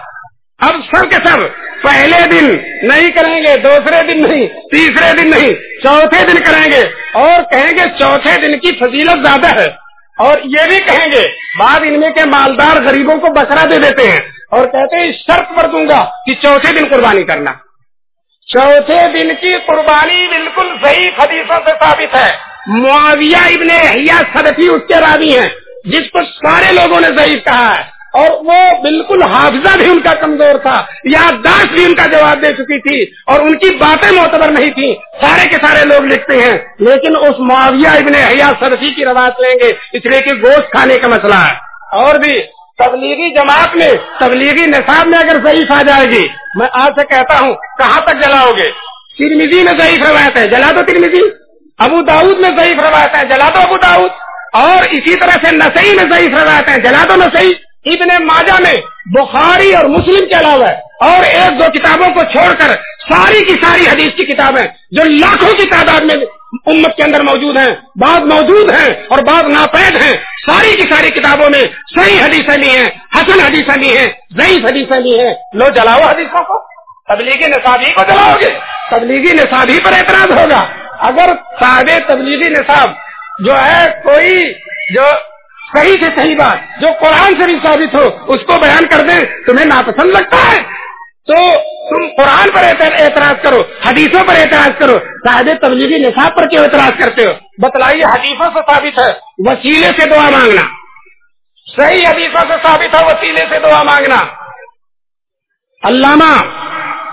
اب سب کے سب پہلے دن نہیں کریں گے، دوسرے دن نہیں، تیسرے دن نہیں، چوتھے دن کریں گے، اور کہیں گے چوتھے دن کی فضیلت زیادہ ہے. اور یہ بھی کہیں گے بعد ان میں کے مالدار غریبوں کو بکرا دے دیتے ہیں اور کہتے ہیں شرط پر دوں گا کہ چوتھے دن قربانی کرنا. چوتھے دن کی قربانی بالکل ضعیف حدیثوں سے ثابت ہے. معاویہ ابن یحییٰ صدفی اس کے راوی ہیں جس کو سارے لوگوں نے ضعیف کہا ہے، اور وہ بالکل حافظہ بھی ان کا کمزور تھا، یادداشت بھی ان کا جواب دے چکی تھی، اور ان کی باتیں معتبر نہیں تھیں. سارے کے سارے لوگ لکھتے ہیں، لیکن اس معاویہ ابن یحییٰ صدفی کی روایت لیں گے اس لیے کہ گوشت کھانے کا مسئلہ ہے. اور بھی تبلیغی جماعت میں، تبلیغی نصاب میں اگر ضعیف آ جائے گی، میں آپ سے کہتا ہوں کہاں تک جلاؤ گے؟ ترمذی میں ضعیف روایت ہے، جلا دو ترمذی. ابو داؤد میں ضعیف روایت ہے، جلا دو ابو داؤد. اور اسی طرح سے نسائی میں ضعیف روایت ہے، جلا دو نسائی. ابن ماجہ میں بخاری اور مسلم کے علاوہ اور ایک دو کتابوں کو چھوڑ کر ساری کی ساری حدیث کی کتابیں جو لاکھوں کی تعداد میں امت کے اندر موجود ہیں، بعض موجود ہیں اور بعض ناپید ہیں، ساری کی ساری کتابوں میں صحیح حدیثیں بھی ہیں، حسن حدیثیں بھی ہیں، ضعیف حدیثیں بھی ہیں. لو جلاؤ حدیثوں کو. تبلیغی نصابی کو جلاؤ گے، تبلیغی نصابی پر اعتراض ہوگا. اگر صاحب تبلیغی نصاب جو ہے کوئی جو صحیح سے صحیح بات جو قرآن سے بھی ثابت ہو اس کو بیان کر دیں، تمہیں ناپسند لگتا ہے تو تم قرآن پر اعتراض کرو، حدیثوں پر اعتراض کرو. صاحب تبلیغی نصاب پر کیوں اعتراض کرتے ہو؟ بتلائیے. حدیثوں سے ثابت ہے وسیلے سے دعا مانگنا، صحیح حدیثوں سے ثابت ہے وسیلے سے دعا مانگنا. علامہ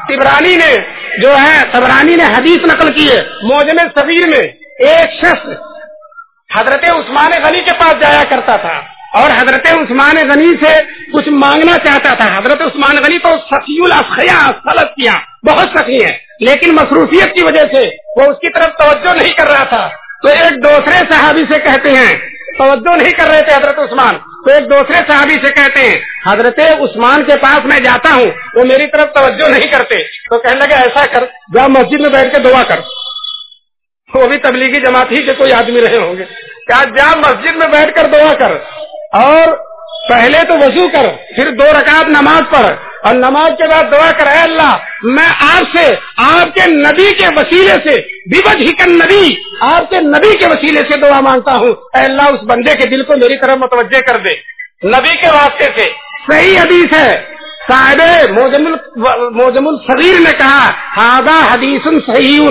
طبرانی نے جو ہے طبرانی نے حدیث نقل کی ہے معجم صغیر میں. ایک شخص حضرت عثمان غنی کے پاس جایا کرتا تھا اور حضرت عثمان غنی سے کچھ مانگنا چاہتا تھا. حضرت عثمان غنی تو سخی الاسخیاء سلط کیا، بہت سخی ہے، لیکن مصروفیت کی وجہ سے وہ اس کی طرف توجہ نہیں کر رہا تھا. تو ایک دوسرے صحابی سے کہتے ہیں، توجہ نہیں کر رہے تھے حضرت عثمان، تو ایک دوسرے صحابی سے کہتے ہیں حضرت عثمان کے پاس میں جاتا ہوں وہ میری طرف توجہ نہیں کرتے. تو کہنے لگا ایسا کر، جا مسجد میں بیٹھ کے دعا کر. وہ بھی تبلیغی جماعت ہی کے کوئی آدمی رہے ہوں گے. کیا جا مسجد میں بیٹھ کر دعا کر، اور پہلے تو وضو کر، پھر 2 رکعت نماز پڑھ، اور نماز کے بعد دعا کر، اے اللہ میں آپ سے آپ کے نبی کے وسیلے سے بوجہ کا نبی، آپ کے نبی کے وسیلے سے دعا مانگتا ہوں، اے اللہ اس بندے کے دل کو میری طرف متوجہ کر دے. نبی کے واسطے سے صحیح حدیث ہے صاحب موجم الصغیر نے کہا ھذا حدیث صحیح.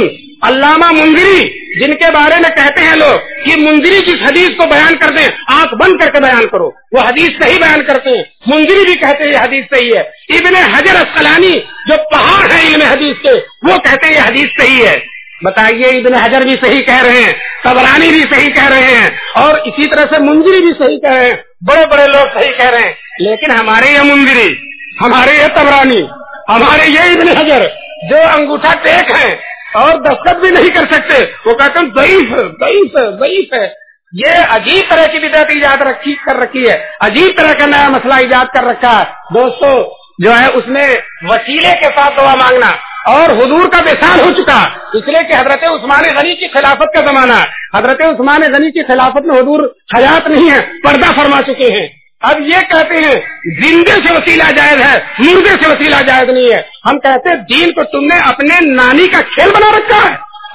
علامہ منذری جن کے بارے میں کہتے ہیں لوگ کہ منذری جس حدیث کو بیان کر دیں آنکھ بند کر کے بیان کرو وہ حدیث صحیح بیان کرتے ہیں. منذری بھی کہتے ہیں یہ حدیث صحیح ہے. ابن حجر اسقلانی جو پہاڑ ہیں علم حدیث کے وہ کہتے ہیں یہ حدیث صحیح ہے. بتائیے ابن حجر بھی صحیح کہہ رہے ہیں, طبرانی بھی صحیح کہہ رہے ہیں, اور اسی طرح سے منذری بھی صحیح کہہ رہے ہیں, بڑے بڑے لوگ صحیح کہہ رہے ہیں. لیکن ہمارے یہ منذری, ہمارے یہ طبرانی, ہمارے یہ ابن حجر جو انگوٹھا ٹیک ہیں اور دستخط بھی نہیں کر سکتے وہ کہتے ہیں ضعیف ہے, ضعیف ہے, ضعیف ہے. یہ عجیب طرح کی بدعت ایجاد کر رکھی ہے, عجیب طرح کا نیا مسئلہ ایجاد کر رکھا ہے. دوستو جو ہے اس میں وسیلے کے ساتھ دعا مانگنا اور حضور کا وصال ہو چکا, اس لیے کہ حضرت عثمان غنی کی خلافت کا زمانہ ہے. حضرت عثمان غنی کی خلافت میں حضور حیات نہیں ہے, پردہ فرما چکے ہیں. اب یہ کہتے ہیں زندے سے وسیلہ جائز ہے, مردے سے وسیلہ جائز نہیں ہے. ہم کہتے ہیں دین کو تم نے اپنے نانی کا کھیل بنا رکھا ہے.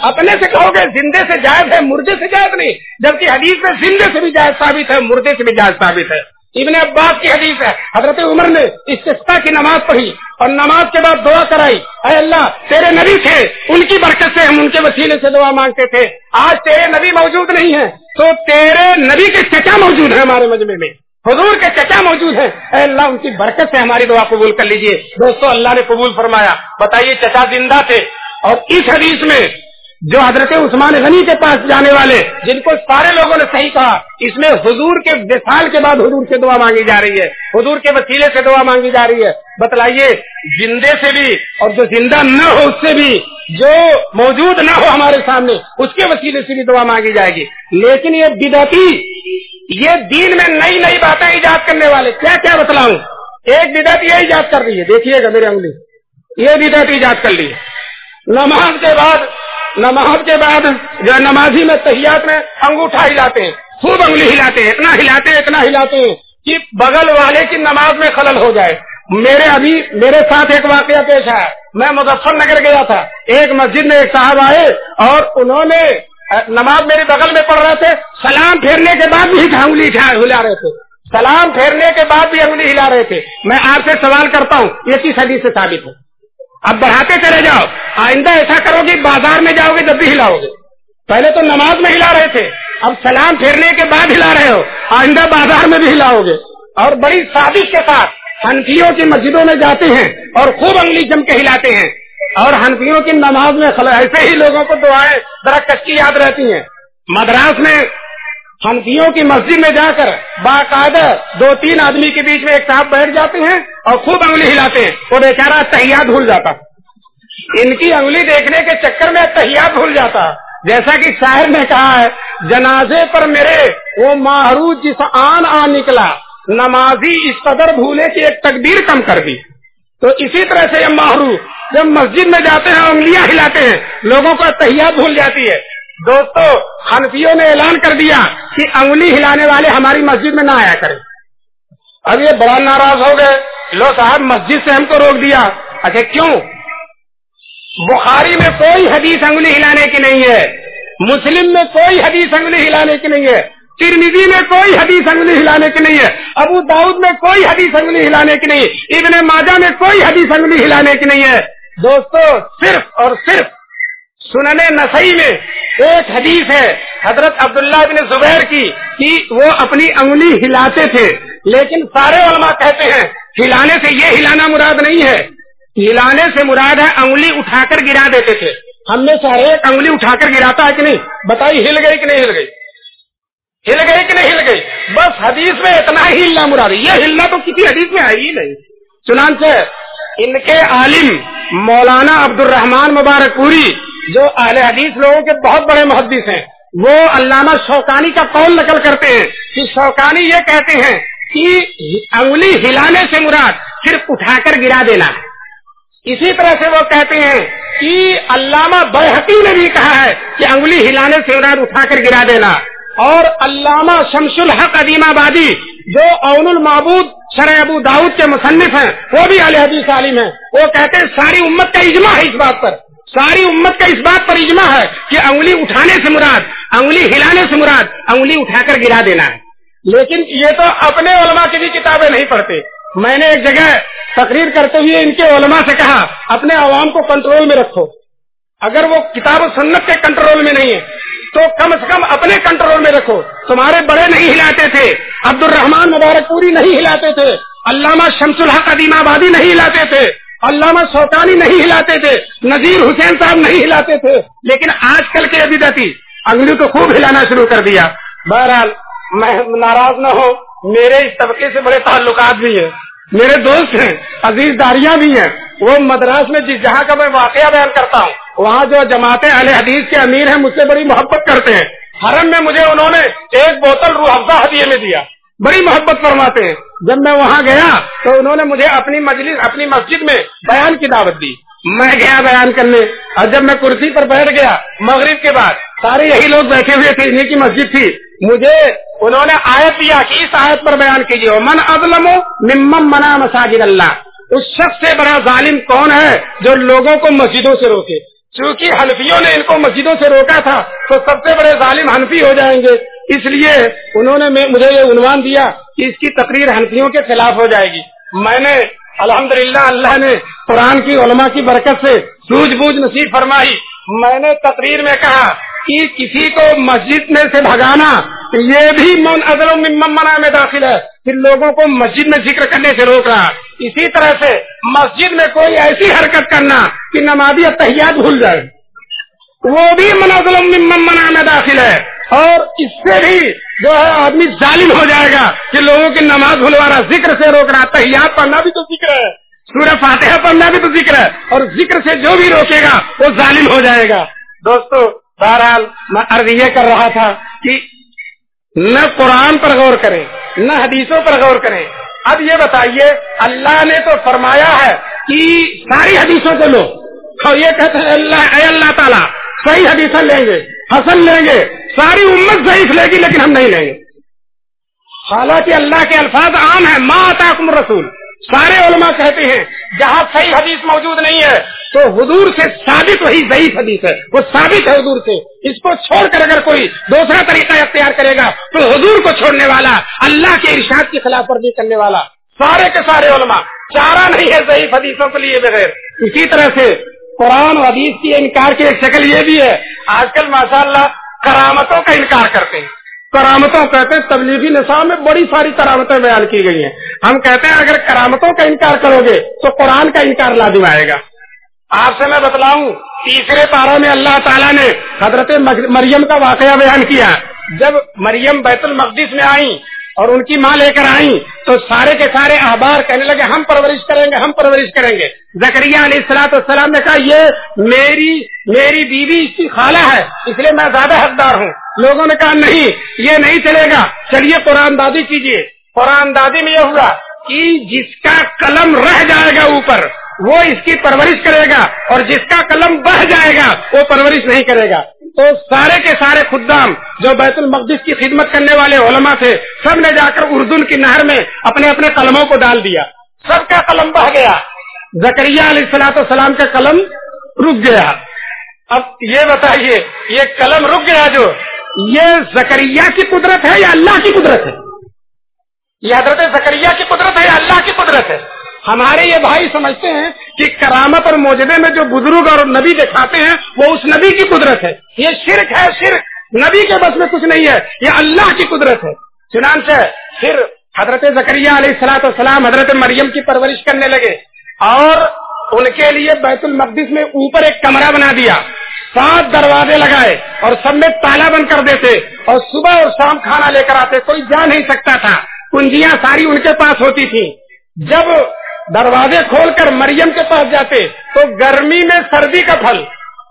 اپنے سے کہو گے زندے سے جائز ہے, مردے سے جائز نہیں, جبکہ حدیث میں زندے سے بھی جائز ثابت ہے, مردے سے بھی جائز ثابت ہے. ابن عباس کی حدیث ہے, حضرت عمر نے استسقاء کی نماز پڑھی اور نماز کے بعد دعا کرائی, اے اللہ تیرے نبی تھے ان کی برکت سے ہم ان کے وسیلے سے دعا مانگتے تھے, آج تیرے نبی موجود نہیں ہے تو تیرے نبی کے چچا موجود ہیں ہمارے مجمع میں, حضور کے چچا موجود ہیں, اے اللہ ان کی برکت سے ہماری دعا قبول کر لیجئے. دوستو اللہ نے قبول فرمایا. بتائیے چچا زندہ تھے, اور اس حدیث میں جو حضرت عثمان غنی کے پاس جانے والے جن کو سارے لوگوں نے صحیح کہا, اس میں حضور کے وصال کے بعد حضور سے دعا مانگی جا رہی ہے, حضور کے وسیلے سے دعا مانگی جا رہی ہے. بتلائیے زندے سے بھی اور جو زندہ نہ ہو اس سے بھی, جو موجود نہ ہو ہمارے سامنے اس کے وسیلے سے بھی دعا مانگی جائے گی. لیکن یہ بدعتی, یہ دین میں نئی نئی باتیں ایجاد کرنے والے کیا کیا بتلاؤں. ایک بدعت یہ ایجاد کر رہی ہے, دیکھیے گا میرے انگلی, یہ بدعت ایجاد کر لی ہے. نماز کے بعد جو نمازی میں تحیات میں انگوٹھا ہلاتے ہیں, خوب انگلی ہلاتے ہیں, اتنا ہلاتے ہیں کہ بغل والے کی نماز میں خلل ہو جائے. میرے ساتھ ایک واقعہ پیش آیا. میں مظفر نگر گیا تھا, ایک مسجد میں ایک صاحب آئے اور انہوں نے نماز میرے بغل میں پڑھ رہے تھے, سلام پھیرنے کے بعد بھی انگلی ہلا رہے تھے, سلام پھیرنے کے بعد بھی انگلی ہلا رہے تھے. میں آپ سے سوال کرتا ہوں یہ کس حدیث سے ثابت ہے؟ اب بڑھاتے چلے جاؤ, آئندہ ایسا کرو گے بازار میں جاؤ گے جب بھی ہلاؤ گے. پہلے تو نماز میں ہلا رہے تھے, اب سلام پھیرنے کے بعد ہلا رہے ہو, آئندہ بازار میں بھی ہلاؤ گے. اور بڑی سازش کے ساتھ حنفیوں کی مسجدوں میں جاتے ہیں اور خوب انگلی جم کے ہلاتے ہیں, اور حنفیوں کی نماز میں ایسے ہی لوگوں کو دعائیں ذرا کچی یاد رہتی ہیں. مدراس میں حنفیوں کی مسجد میں جا کر باقاعدہ 2-3 آدمی کے بیچ میں ایک صاحب بیٹھ جاتے ہیں اور خوب انگلی ہلاتے ہیں. وہ بیچارہ تحیات بھول جاتا, ان کی انگلی دیکھنے کے چکر میں تحیات بھول جاتا. جیسا کہ شاعر نے کہا ہے, جنازے پر میرے وہ ماہروج جس آن نکلا, نمازی اس قدر بھولے کہ ایک تکبیر کم کر دی. تو اسی طرح سے یہ ماہروج جب مسجد میں جاتے ہیں انگلیاں ہلاتے ہیں, لوگوں کو تحیات بھول جاتی ہے. دوستو حنفیوں نے اعلان کر دیا کہ انگلی ہلانے والے ہماری مسجد میں نہ آیا کریں. اب یہ بڑا ناراض ہو گئے, لو صاحب مسجد سے ہم کو روک دیا. اچھا کیوں؟ بخاری میں کوئی حدیث انگلی ہلانے کی نہیں ہے, مسلم میں کوئی حدیث انگلی ہلانے کی نہیں ہے, ترمذی میں کوئی حدیث انگلی ہلانے کی نہیں ہے, ابو داؤد میں کوئی حدیث انگلی ہلانے کی نہیں, ابن ماجہ میں کوئی حدیث انگلی ہلانے کی نہیں ہے. دوستو صرف اور صرف سنن نسائی میں ایک حدیث ہے حضرت عبداللہ بن زبیر کی کہ وہ اپنی انگلی ہلاتے تھے, لیکن سارے علماء کہتے ہیں ہلانے سے یہ ہلانا مراد نہیں ہے, ہلانے سے مراد ہے انگلی اٹھا کر گرا دیتے تھے. ہم میں سے ہر ایک انگلی اٹھا کر گراتا ہے کہ نہیں؟ بتائیے ہل گئی کہ نہیں ہل گئی, ہل گئی کہ نہیں ہل گئی؟ بس حدیث میں اتنا ہی ہلنا مراد ہے, یہ ہلنا تو کسی حدیث میں ہے ہی نہیں. چنانچہ ان کے عالم مولانا عبد الرحمان مبارک پوری جو اہل حدیث لوگوں کے بہت بڑے محدث ہیں, وہ علامہ شوکانی کا قول نقل کرتے ہیں کہ شوکانی یہ کہتے ہیں کہ انگلی ہلانے سے مراد صرف اٹھا کر گرا دینا ہے. اسی طرح سے وہ کہتے ہیں کہ علامہ بیہقی نے بھی کہا ہے کہ انگلی ہلانے سے مراد اٹھا کر گرا دینا. اور علامہ شمس الحق عظیم آبادی جو اون المعبود شرح ابو داؤد کے مصنف ہیں, وہ بھی اہل حدیث عالم ہیں, وہ کہتے ہیں ساری امت کا اجماع ہے اس بات پر, ساری امت کا اس بات پر اجماع ہے کہ انگلی اٹھانے سے مراد, انگلی ہلانے سے مراد انگلی اٹھا کر گرا دینا ہے. لیکن یہ تو اپنے علماء کی بھی کتابیں نہیں پڑھتے, میں نے ایک جگہ تقریر کرتے ہوئے ان کے علماء سے کہا اپنے عوام کو کنٹرول میں رکھو، اگر وہ کتاب و سنت کے کنٹرول میں نہیں ہے تو کم سے کم اپنے کنٹرول میں رکھو۔ تمہارے بڑے نہیں ہلاتے تھے، عبد الرحمان مبارک پوری نہیں ہلاتے تھے، علامہ شمس الحق عدیم آبادی نہیں ہلاتے تھے، علامہ شوکانی نہیں ہلاتے تھے، نذیر حسین صاحب نہیں ہلاتے تھے، لیکن آج کل کے بدعتی انگلی تو خوب ہلانا شروع کر دیا۔ بہرحال میں ناراض نہ ہو، میرے اس طبقے سے بڑے تعلقات بھی ہیں، میرے دوست ہیں، عزیز داریاں بھی ہیں۔ وہ مدراس میں جس جہاں کا میں واقعہ بیان کرتا ہوں، وہاں جو جماعت اہل حدیث کے امیر ہیں مجھ سے بڑی محبت کرتے ہیں۔ حرم میں مجھے انہوں نے ایک بوتل روح افزا ہدیے میں دیا، بڑی محبت فرماتے ہیں۔ جب میں وہاں گیا تو انہوں نے مجھے اپنی مسجد میں بیان کی دعوت دی، میں گیا بیان کرنے، اور جب میں کرسی پر بیٹھ گیا مغرب کے بعد سارے یہی لوگ بیٹھے ہوئے تھے، انہیں کی مسجد تھی، مجھے انہوں نے آیت دیا کہ اس آیت پر بیان کیجیے، من اظلم ممن منع مساجد اللہ، اس شخص سے بڑا ظالم کون ہے جو لوگوں کو مسجدوں سے روکے۔ چونکہ حنفیوں نے ان کو مسجدوں سے روکا تھا تو سب سے بڑے ظالم حنفی ہو جائیں گے، اس لیے انہوں نے مجھے یہ عنوان دیا کہ اس کی تقریر حنفیوں کے خلاف ہو جائے گی۔ میں نے الحمدللہ اللہ نے قرآن کی علماء کی برکت سے سوجھ بوجھ نصیب فرمائی، میں نے تقریر میں کہا کہ کسی کو مسجد میں سے بھگانا یہ بھی من اظلم ممن منع میں داخل ہے، پھر لوگوں کو مسجد میں ذکر کرنے سے روک رہا۔ اسی طرح سے مسجد میں کوئی ایسی حرکت کرنا کہ نمازی التحیات بھول جائے، وہ بھی من اظلم ممن منع میں داخل ہے، اور اس سے بھی جو ہے آدمی ظالم ہو جائے گا کہ لوگوں کی نماز بھلوا رہا، ذکر سے روک رہا۔ تحیات پڑھنا بھی تو ذکر ہے، سورہ فاتحہ پڑھنا بھی تو ذکر ہے، اور ذکر سے جو بھی روکے گا وہ ظالم ہو جائے گا۔ دوستو بہرحال میں عرض یہ کر رہا تھا کہ نہ قرآن پر غور کریں نہ حدیثوں پر غور کریں۔ اب یہ بتائیے، اللہ نے تو فرمایا ہے کہ ساری حدیثوں کو لو، اور یہ کہتے ہیں اے اللہ تعالیٰ صحیح حدیثیں لیں گے، حسن لیں گے، ساری امت ضعیف لے گی لیکن ہم نہیں لیں گے۔ حالانکہ اللہ کے الفاظ عام ہیں، ما آتاکم الرسول، سارے علماء کہتے ہیں جہاں صحیح حدیث موجود نہیں ہے تو حضور سے ثابت وہی ضعیف حدیث ہے، وہ ثابت ہے حضور سے، اس کو چھوڑ کر اگر کوئی دوسرا طریقہ اختیار کرے گا تو حضور کو چھوڑنے والا، اللہ کے ارشاد کی خلاف ورزی کرنے والا۔ سارے کے سارے علماء، چارہ نہیں ہے ضعیف حدیثوں کے لیے بغیر۔ اسی طرح سے قرآن و حدیث کی انکار کی ایک شکل یہ بھی ہے، آج کل ماشاءاللہ کرامتوں کا انکار کرتے ہیں۔ کرامتوں کہتے ہیں تبلیغی نصاب میں بڑی ساری کرامتیں بیان کی گئی ہیں، ہم کہتے ہیں اگر کرامتوں کا انکار کرو گے تو قرآن کا انکار لازم آئے گا۔ آپ سے میں بتلاؤں، تیسرے پارہ میں اللہ تعالیٰ نے حضرت مریم کا واقعہ بیان کیا۔ جب مریم بیت المقدس میں آئیں اور ان کی ماں لے کر آئیں تو سارے کے سارے احبار کہنے لگے ہم پرورش کریں گے، ہم پرورش کریں گے۔ زکریا علیہ السلام نے کہا یہ میری بیوی اس کی خالہ ہے، اس لیے میں زیادہ حقدار ہوں۔ لوگوں نے کہا نہیں، یہ نہیں چلے گا، چلیے قرآن دادی کیجیے۔ قرآن دادی میں یہ ہوا کہ جس کا قلم رہ جائے گا اوپر وہ اس کی پرورش کرے گا، اور جس کا قلم بہ جائے گا وہ پرورش نہیں کرے گا۔ تو سارے کے سارے خدام جو بیت المقدس کی خدمت کرنے والے علماء تھے، سب نے جا کر اردن کی نہر میں اپنے اپنے قلموں کو ڈال دیا، سب کا قلم بہ گیا، زکریا علیہ السلام کا قلم رک گیا۔ اب یہ بتائیے، یہ قلم رک گیا جو یہ زکریا کی قدرت ہے یا اللہ کی قدرت ہے؟ یہ حضرت زکریا کی قدرت ہے یا اللہ کی قدرت ہے؟ ہمارے یہ بھائی سمجھتے ہیں کہ کرامت اور معجزے میں جو بزرگ اور نبی دکھاتے ہیں وہ اس نبی کی قدرت ہے، یہ شرک ہے، شرک، نبی کے بس میں کچھ نہیں ہے، یہ اللہ کی قدرت ہے۔ چنانچہ پھر حضرت زکریا علیہ السلام حضرت مریم کی پرورش کرنے لگے، اور ان کے لیے بیت المقدس میں اوپر ایک کمرہ بنا دیا، 7 دروازے لگائے اور سب میں تالا بند کر دیتے، اور صبح اور شام کھانا لے کر آتے، کوئی جا نہیں سکتا تھا، کنجیاں ساری ان کے پاس ہوتی تھی۔ جب دروازے کھول کر مریم کے پاس جاتے تو گرمی میں سردی کا پھل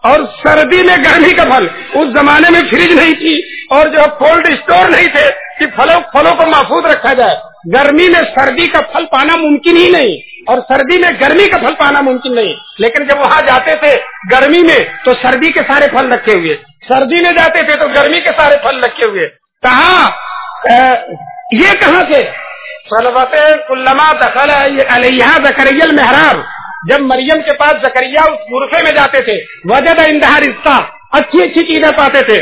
اور سردی میں گرمی کا پھل، اس زمانے میں فریج نہیں تھی اور جو کولڈ اسٹور نہیں تھے کہ پھلوں کو محفوظ رکھا جائے، گرمی میں سردی کا پھل پانا ممکن ہی نہیں اور سردی میں گرمی کا پھل پانا ممکن نہیں، لیکن جب وہاں جاتے تھے گرمی میں تو سردی کے سارے پھل رکھے ہوئے، سردی میں جاتے تھے تو گرمی کے سارے پھل رکھے ہوئے۔ یہ کہاں سے صلوات کلما دخل علیہا زکریا المحراب، جب مریم کے پاس زکریا اس غرفے میں جاتے تھے، وجد عندہا رزقا، اچھی اچھی چیزیں پاتے تھے،